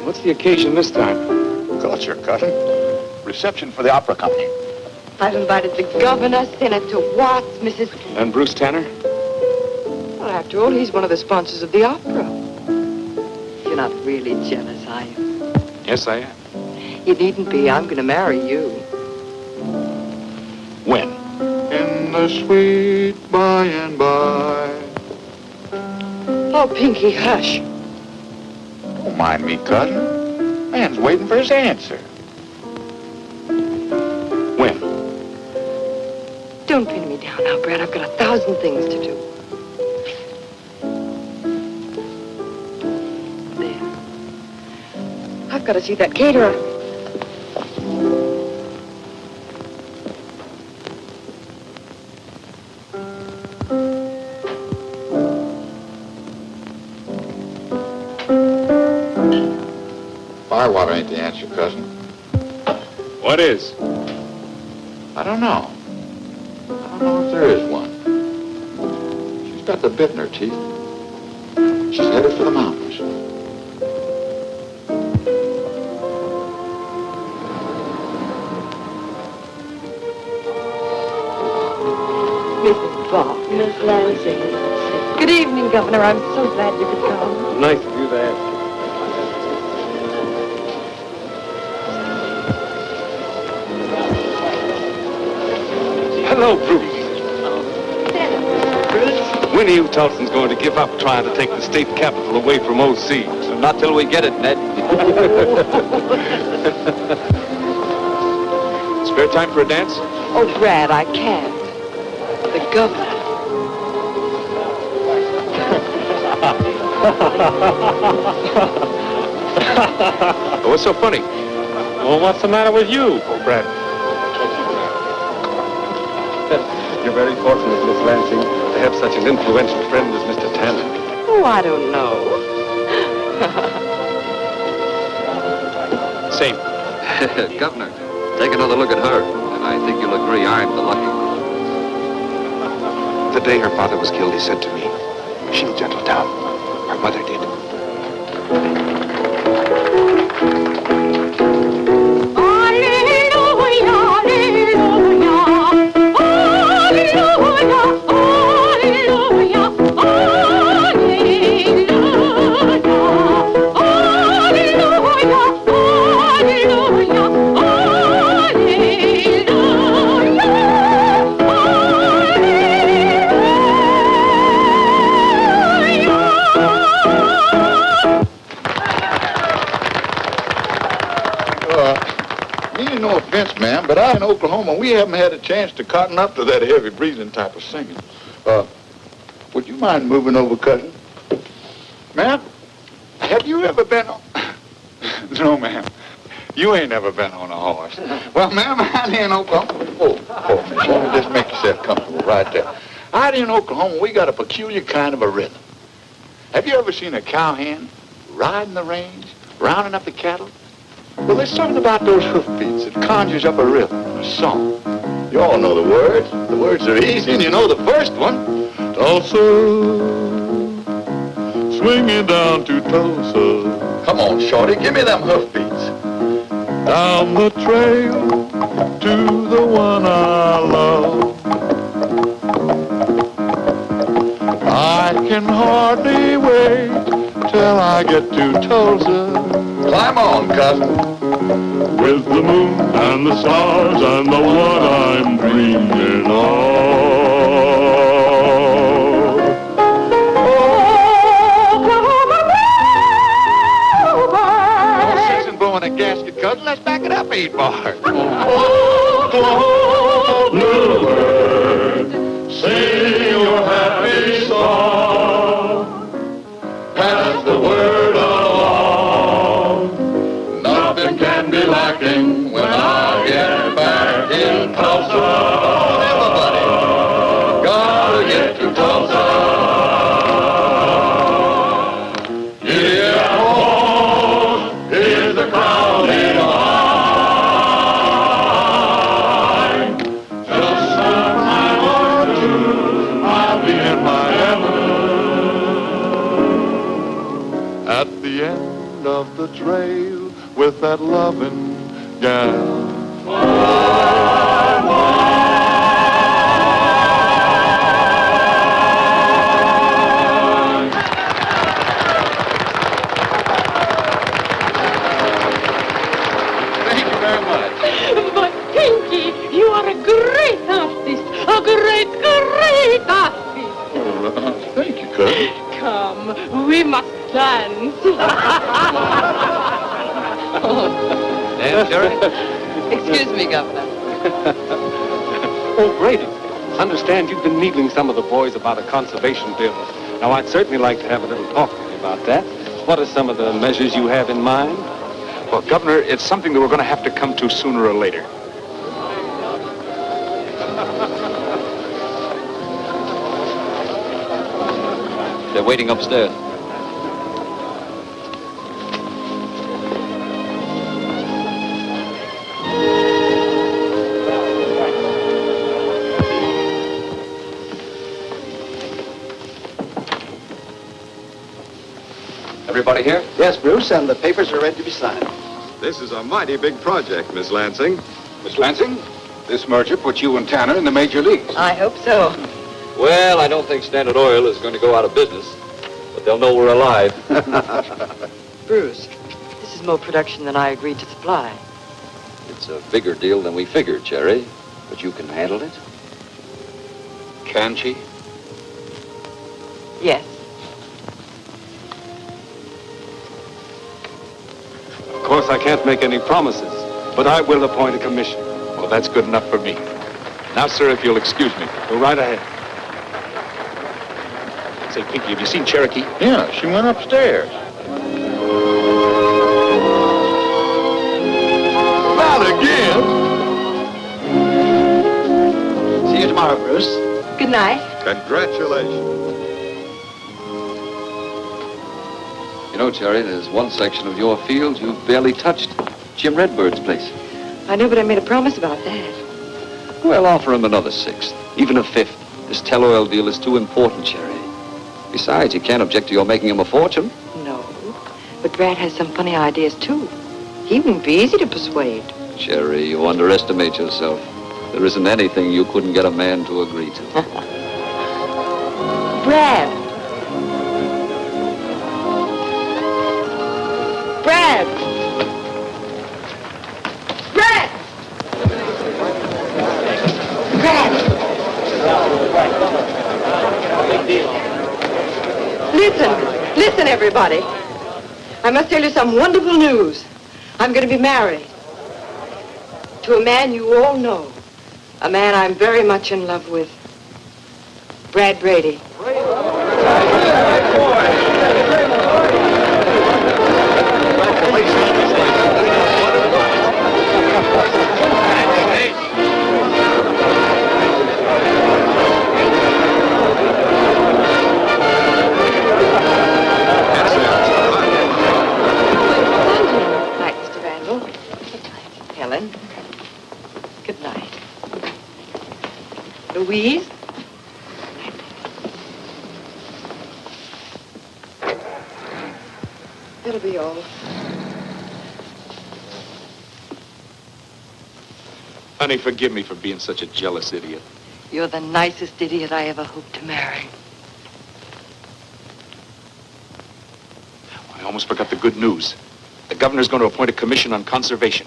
What's the occasion this time? Culture, cousin. Reception for the opera company. I've invited the governor, Senator Watts, Mrs. And Bruce Tanner? Well, after all, he's one of the sponsors of the opera. You're not really jealous, are you? Yes, I am. You needn't be. I'm going to marry you. When? In the sweet by and by. Oh, Pinky, hush. Don't mind me, cousin. Man's waiting for his answer. When? Don't pin me down now, Brad. I've got 1,000 things to do. There. I've got to see that caterer. Firewater ain't the answer, cousin. What is? I don't know. I don't know if there is one. She's got the bit in her teeth. She's headed for the mountains. Mrs. Bach. Miss Lansing. Good evening, Governor. I'm so glad you could come. Nice of you to ask. Hello, Bruce. When are you Tulsans going to give up trying to take the state capital away from O.C.? Not till we get it, Ned. Spare time for a dance? Oh, Brad, I can't. The governor. What's so funny? Well, what's the matter with you, Brad? You're very fortunate, Miss Lansing, to have such an influential friend as Mr. Tanner. Oh, I don't know. Same. Governor, take another look at her, and I think you'll agree I'm the lucky one. The day her father was killed, he said to me, she'll gentle down. Her mother did. No offense, ma'am, but out in Oklahoma, we haven't had a chance to cotton up to that heavy breathing type of singing. Would you mind moving over, cousin? Ma'am, have you ever been on... No, ma'am. You ain't never been on a horse. Well, ma'am, out here in Oklahoma... Oh, miss, just make yourself comfortable right there. Out here in Oklahoma, we got a peculiar kind of a rhythm. Have you ever seen a cowhand riding the range, rounding up the cattle? Well, there's something about those hoofbeats that conjures up a rhythm, a song. You all know the words. The words are easy, and you know the first one. Tulsa, swing it down to Tulsa. Come on, shorty, give me them hoofbeats. Down the trail to the one I love. I can hardly wait till I get to Tulsa. Climb on, cousin. With the moon and the stars and the one I'm dreaming of. No sense in blowing a gasket, cousin. Let's back it up 8 bars. Little bird, sing your happy song. Pass the word along. Nothing can be lacking when I get back in Tulsa. Everybody, gotta get to Tulsa. Yeah, home is the crowded line. Just some time or two, I'll be in Miami. At the end of the trail with that loving gal. Thank you very much. But Pinky, you are a great artist. A great, great artist. Well, thank you, cousin. Come, we must dance. Dance, Jerry? Excuse me, Governor. Oh, Brady, understand you've been needling some of the boys about a conservation bill. Now, I'd certainly like to have a little talk with you about that. What are some of the measures you have in mind? Well, Governor, it's something that we're going to have to come to sooner or later. They're waiting upstairs. Everybody here? Yes, Bruce, and the papers are ready to be signed. This is a mighty big project, Miss Lansing. Miss Lansing, this merger puts you and Tanner in the major leagues. I hope so. Well, I don't think Standard Oil is going to go out of business, but they'll know we're alive. Bruce, this is more production than I agreed to supply. It's a bigger deal than we figured, Jerry, but you can handle it. Can she? Yes. Of course, I can't make any promises, but I will appoint a commission. Well, that's good enough for me. Now, sir, if you'll excuse me. Go right ahead. Say, Pinky, have you seen Cherokee? Yeah, she went upstairs. Not again. See you tomorrow, Bruce. Good night. Congratulations. You know, Jerry, there's one section of your field you've barely touched. Jim Redbird's place. I know, but I made a promise about that. Well, offer him another sixth, even a fifth. This tell-oil deal is too important, Jerry. Besides, you can't object to your making him a fortune. No, but Brad has some funny ideas, too. He won't be easy to persuade. Jerry, you underestimate yourself. There isn't anything you couldn't get a man to agree to. Brad! Brad! Brad! Brad! Listen, everybody. I must tell you some wonderful news. I'm going to be married to a man you all know. A man I'm very much in love with. Brad Brady. Helen. Good night. Louise. That'll be all. Honey, forgive me for being such a jealous idiot. You're the nicest idiot I ever hoped to marry. I almost forgot the good news. The governor's going to appoint a commission on conservation.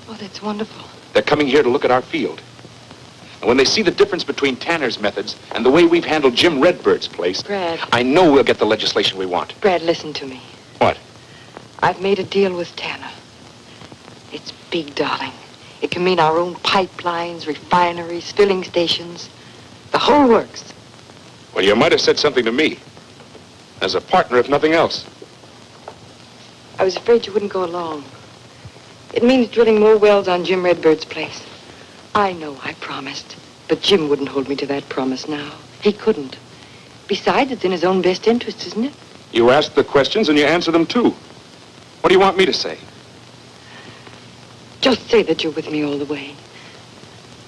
Oh, that's wonderful. They're coming here to look at our field. And when they see the difference between Tanner's methods and the way we've handled Jim Redbird's place, Brad. I know we'll get the legislation we want. Brad, listen to me. What? I've made a deal with Tanner. It's big, darling. It can mean our own pipelines, refineries, filling stations, the whole works. Well, you might have said something to me. As a partner, if nothing else. I was afraid you wouldn't go along. It means drilling more wells on Jim Redbird's place. I know I promised, but Jim wouldn't hold me to that promise now. He couldn't. Besides, it's in his own best interest, isn't it? You ask the questions and you answer them, too. What do you want me to say? Just say that you're with me all the way.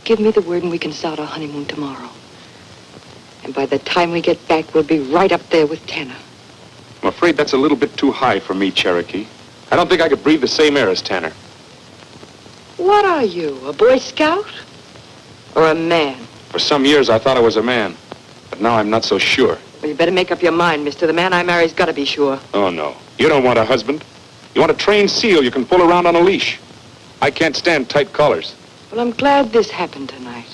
Give me the word and we can start our honeymoon tomorrow. And by the time we get back, we'll be right up there with Tanner. I'm afraid that's a little bit too high for me, Cherokee. I don't think I could breathe the same air as Tanner. What are you, a Boy Scout? Or a man? For some years, I thought I was a man. But now I'm not so sure. Well, you better make up your mind, mister. The man I marry's got to be sure. Oh, no. You don't want a husband. You want a trained SEAL you can pull around on a leash. I can't stand tight collars. Well, I'm glad this happened tonight.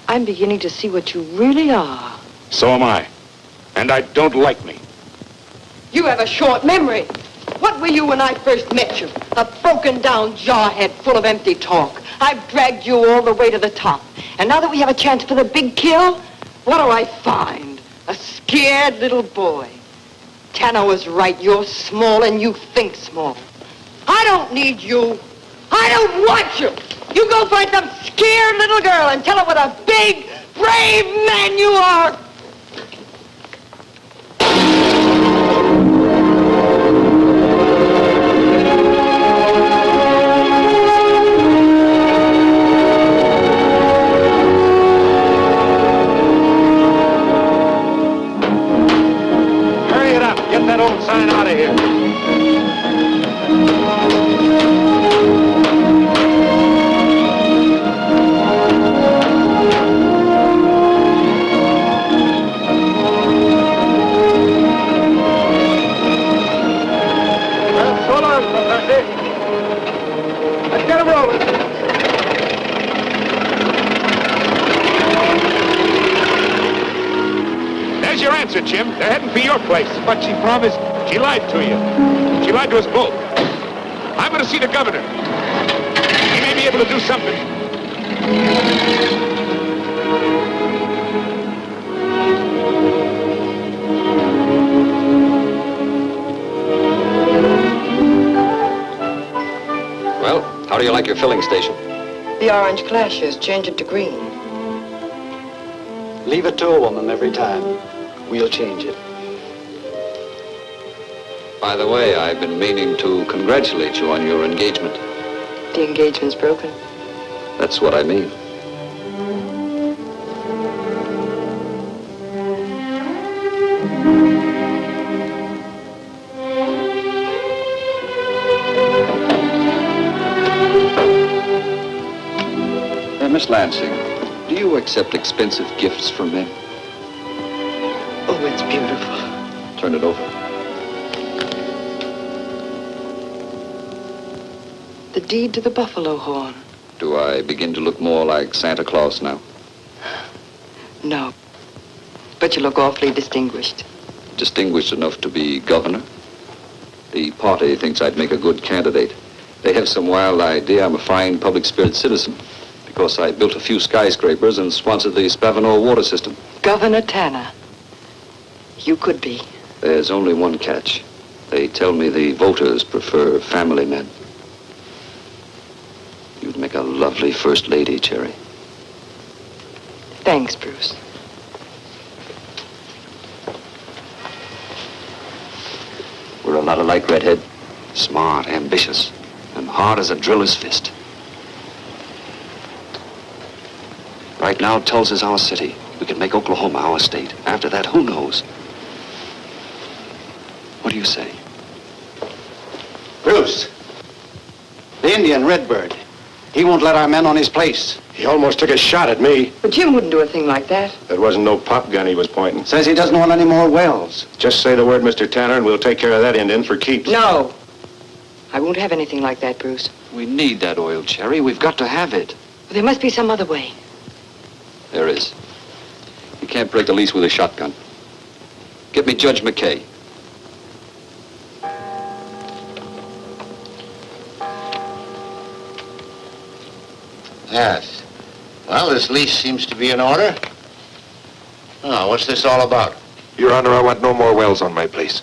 I'm beginning to see what you really are. So am I. And I don't like me. You have a short memory. What were you when I first met you? A broken-down jarhead full of empty talk. I've dragged you all the way to the top. And now that we have a chance for the big kill, what do I find? A scared little boy. Tanner was right. You're small and you think small. I don't need you. I don't want you. You go find some scared little girl and tell her what a big, brave man you are. sign out of here. So long, Professor. Let's get him rolling. There's your answer, Jim. They're heading for your place. But she promised. She lied to you. She lied to us both. I'm going to see the governor. He may be able to do something. Well, how do you like your filling station? The orange clashes. Change it to green. Leave it to a woman every time. We'll change it. By the way, I've been meaning to congratulate you on your engagement. The engagement's broken. That's what I mean. Miss Lansing, do you accept expensive gifts from men? Oh, it's beautiful. Turn it over. The deed to the buffalo horn. Do I begin to look more like Santa Claus now? No. But you look awfully distinguished. Distinguished enough to be governor? The party thinks I'd make a good candidate. They have some wild idea I'm a fine public spirit citizen because I built a few skyscrapers and sponsored the Spavinaw water system. Governor Tanner. You could be. There's only one catch. They tell me the voters prefer family men. You'd make a lovely first lady, Cherry. Thanks, Bruce. We're a lot alike, Redhead. Smart, ambitious, and hard as a driller's fist. Right now, Tulsa's our city. We can make Oklahoma our state. After that, who knows? What do you say? Bruce. The Indian, Redbird. He won't let our men on his place. He almost took a shot at me. But Jim wouldn't do a thing like that. That wasn't no pop gun he was pointing. Says he doesn't want any more wells. Just say the word, Mr. Tanner, and we'll take care of that Indian for keeps. No. I won't have anything like that, Bruce. We need that oil, Cherry. We've got to have it. But there must be some other way. There is. You can't break a lease with a shotgun. Get me Judge McKay. Yes. Well, this lease seems to be in order. Oh, what's this all about? Your Honor, I want no more wells on my place.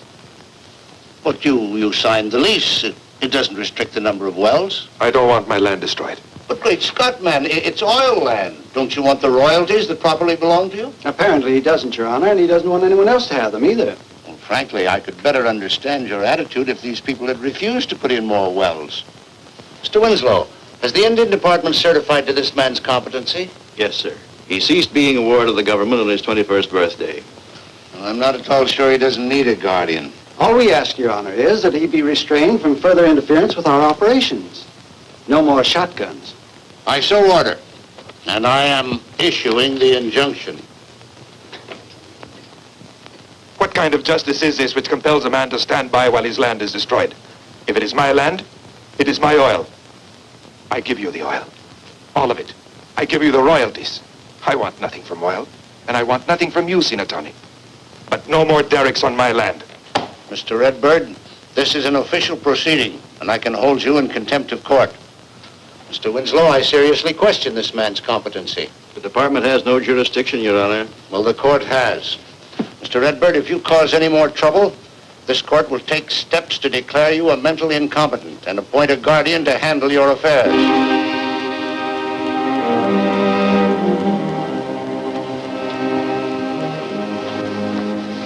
But you signed the lease. It doesn't restrict the number of wells. I don't want my land destroyed. But great Scott, man, it's oil land. Don't you want the royalties that properly belong to you? Apparently he doesn't, Your Honor, and he doesn't want anyone else to have them either. Well, frankly, I could better understand your attitude if these people had refused to put in more wells. Mr. Winslow, has the Indian Department certified to this man's competency? Yes, sir. He ceased being a ward of the government on his 21st birthday. Well, I'm not at all sure he doesn't need a guardian. All we ask, Your Honor, is that he be restrained from further interference with our operations. No more shotguns. I so order, and I am issuing the injunction. What kind of justice is this which compels a man to stand by while his land is destroyed? If it is my land, it is my oil. I give you the oil. All of it. I give you the royalties. I want nothing from oil, and I want nothing from you, Sinatani. But no more derricks on my land. Mr. Redbird, this is an official proceeding, and I can hold you in contempt of court. Mr. Winslow, I seriously question this man's competency. The department has no jurisdiction, Your Honor. Well, the court has. Mr. Redbird, if you cause any more trouble, this court will take steps to declare you a mentally incompetent and appoint a guardian to handle your affairs.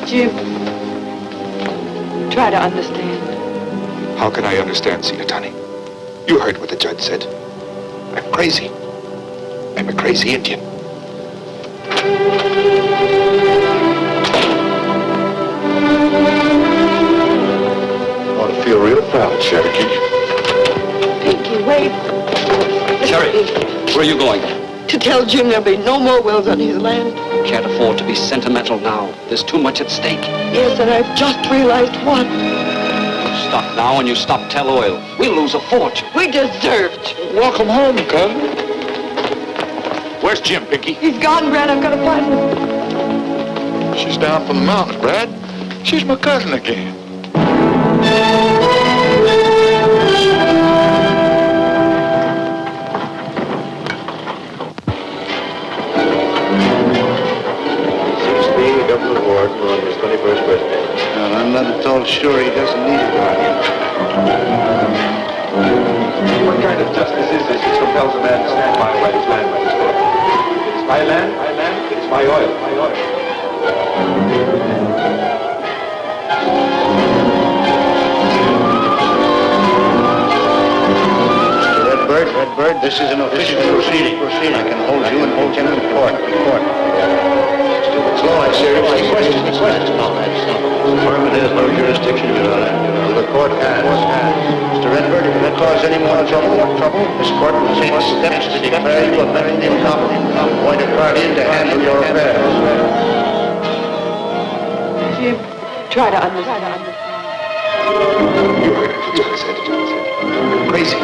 Jim, try to understand. How can I understand, Sinatani? You heard what the judge said. I'm crazy. I'm a crazy Indian. Cherokee. Pinky, wait. Cherry, where are you going? To tell Jim there'll be no more wells on his land. Can't afford to be sentimental now. There's too much at stake. Yes, and I've just realized what. Stop now and you stop Tell Oil. We'll lose a fortune. We deserved. Welcome home, cousin. Where's Jim, Pinky? He's gone, Brad. I'm gonna find him. She's down from the mountains, Brad. She's my cousin again. Being the government warden on his 21st birthday. Well, I'm not at all sure he doesn't need a guardian. What kind of justice is this which compels a man to stand by while his land runs short? It's my land, it's my oil, my oil. Mr. Redbird, this is an official proceeding. I can hold you in contempt of court. Slow, I say. Questions, comrades. The department has no jurisdiction, Your Honor. The court has. Mr. Redbird, if that cause any more trouble, this court will take steps to declare you a mentally incompetent, appointed guardian to handle your affairs. Jim, try to understand. You heard it. John said. Crazy.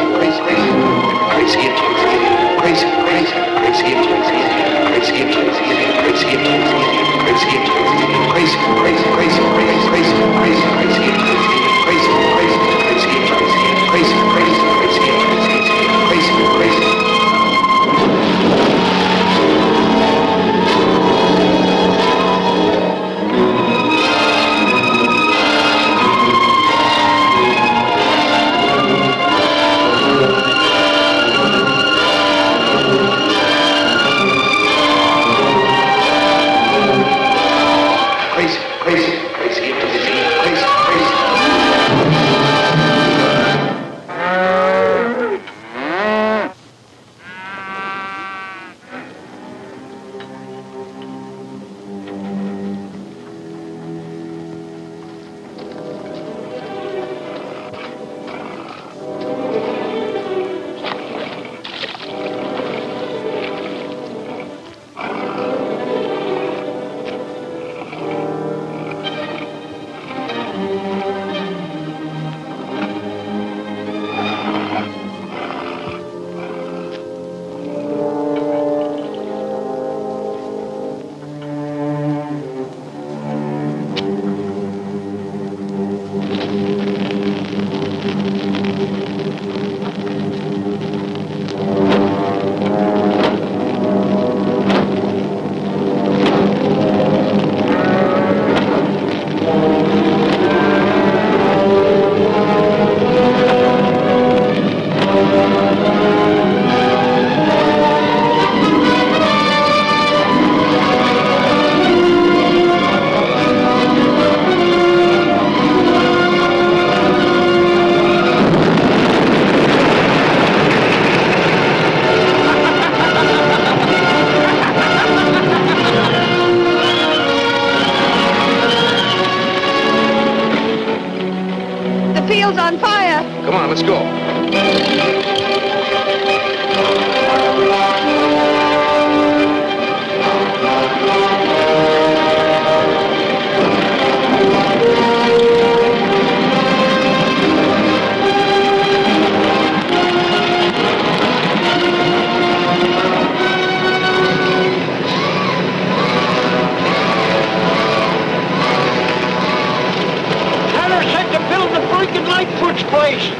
On fire. Come on, let's go.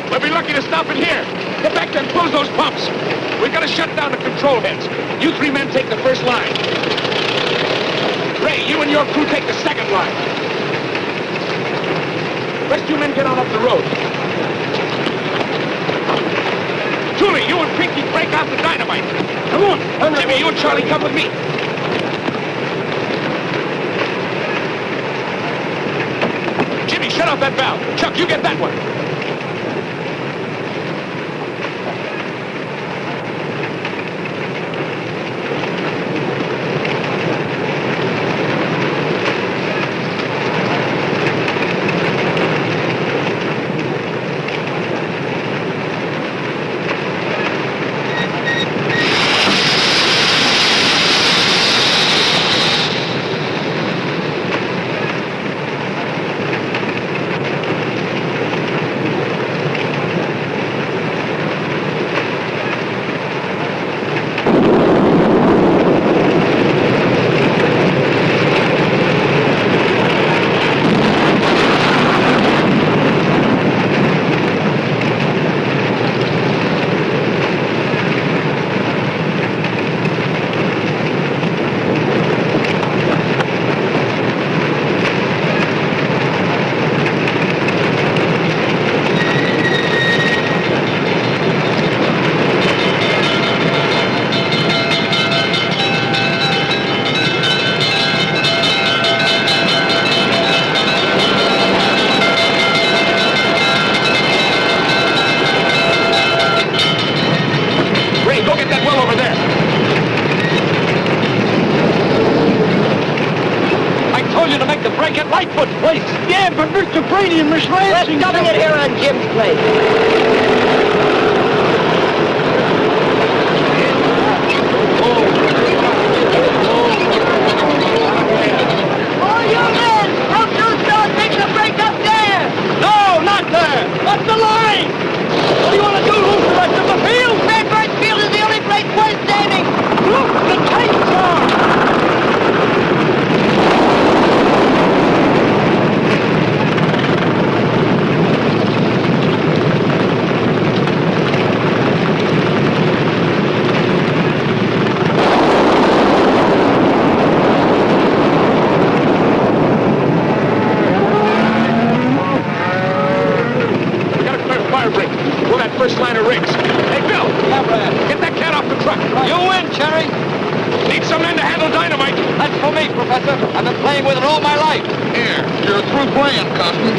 We'll be lucky to stop it here. Get back there and close those pumps. We've got to shut down the control heads. You three men take the first line. Ray, you and your crew take the second line. Rest you men get on up the road. Julie, you and Pinky break out the dynamite. Come on. Jimmy, you and Charlie come with me. Jimmy, shut off that valve. Chuck, you get that one. lady and Miss Lansing. We're coming in here on Jim's place. All you men, don't you start taking a break up there! No, not there. That's the line. What do you want to do? Lose the rest of the field? Redbird Field is the only place worth saving. Look, the tanks are. We got a clear fire break. Pull that first line of rigs. Hey, Bill. Yeah, Brad. Get that cat off the truck. You win, Cherry. Need some men to handle dynamite. That's for me, Professor. I've been playing with it all my life. Here, you're through playing, Custom.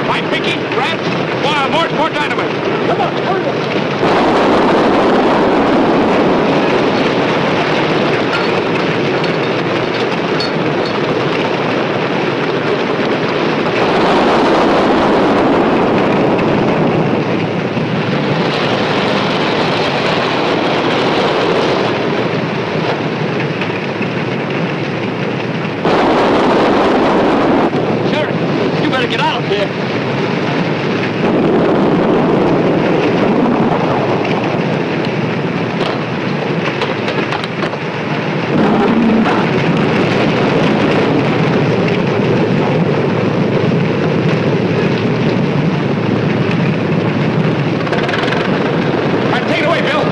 My Pinky, Brad. More dynamite. Come on, hurry up. Cherry, you better get out of here. All right, take it away, Bill.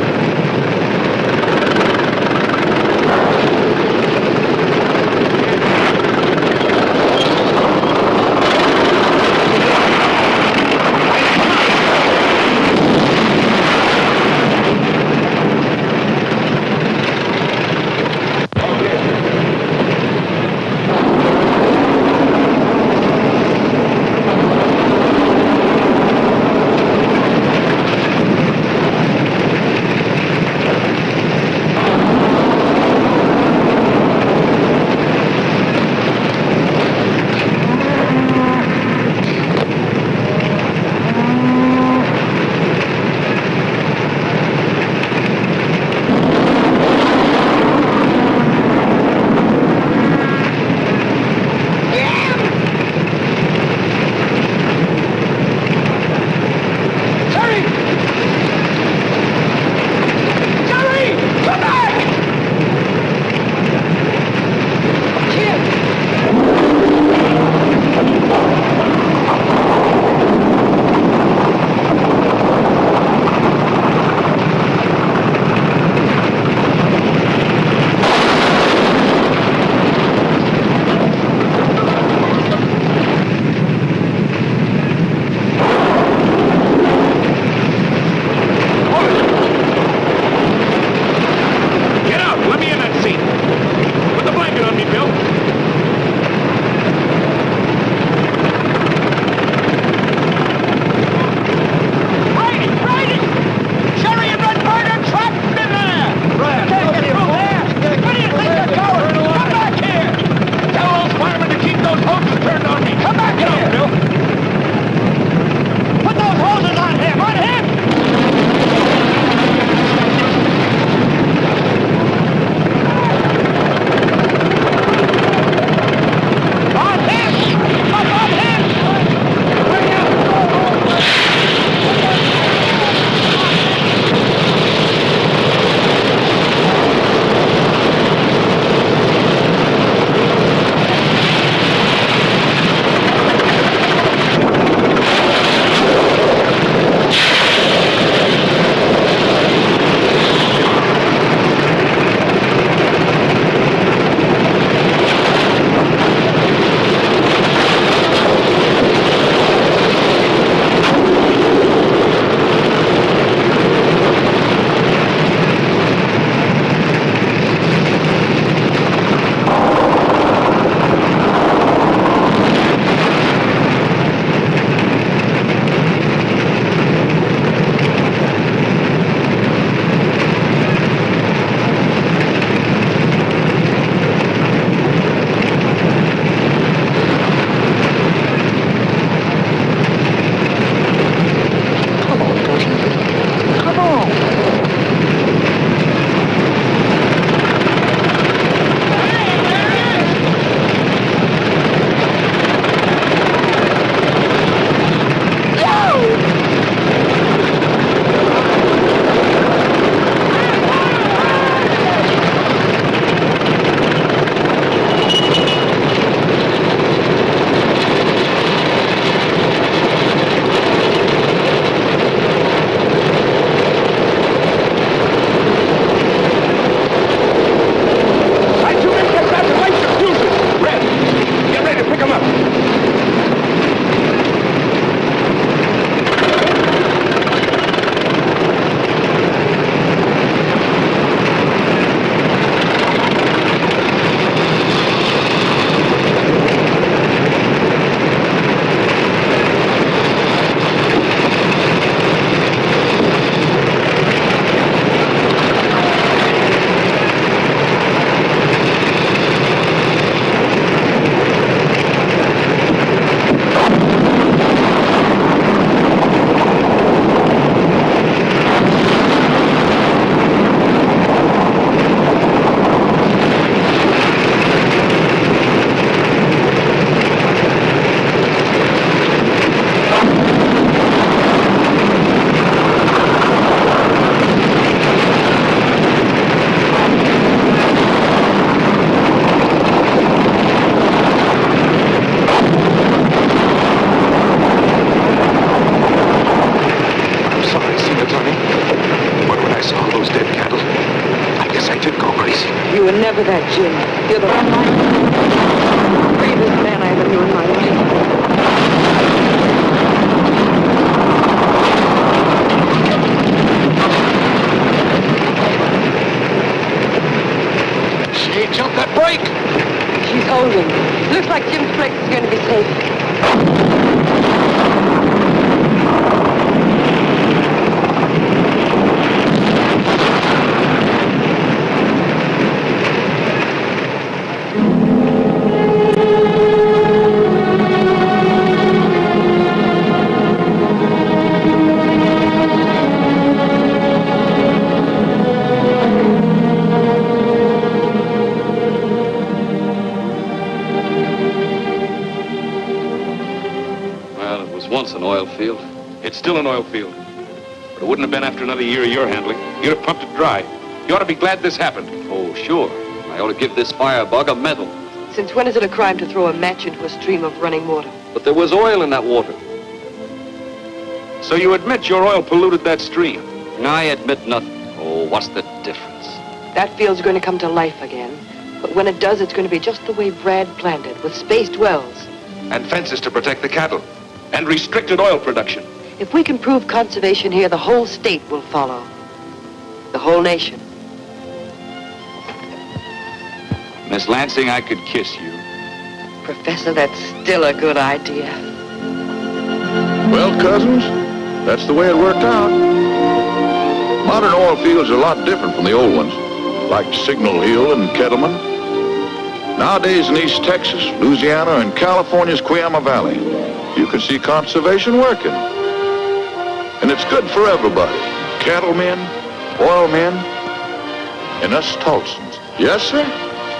for that, Jim. You're the bravest man I ever knew in my life. She ain't jumped that brake. She's holding. Looks like Jim's brakes is going to be safe. Once an oil field. It's still an oil field. But it wouldn't have been after another year of your handling. You'd have pumped it dry. You ought to be glad this happened. Oh, sure. I ought to give this firebug a medal. Since when is it a crime to throw a match into a stream of running water? But there was oil in that water. So you admit your oil polluted that stream? I admit nothing. Oh, what's the difference? That field's going to come to life again. But when it does, it's going to be just the way Brad planned it, with spaced wells. And fences to protect the cattle. And restricted oil production. If we can prove conservation here, the whole state will follow. The whole nation. Miss Lansing, I could kiss you. Professor, that's still a good idea. Well, cousins, that's the way it worked out. Modern oil fields are a lot different from the old ones, like Signal Hill and Kettleman. Nowadays in East Texas, Louisiana, and California's Cuyama Valley, you can see conservation working. And it's good for everybody. Cattlemen, oil men, and us Tulsans. Yes, sir.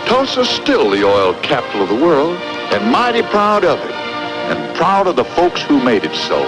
Tulsa's still the oil capital of the world, and mighty proud of it. And proud of the folks who made it so.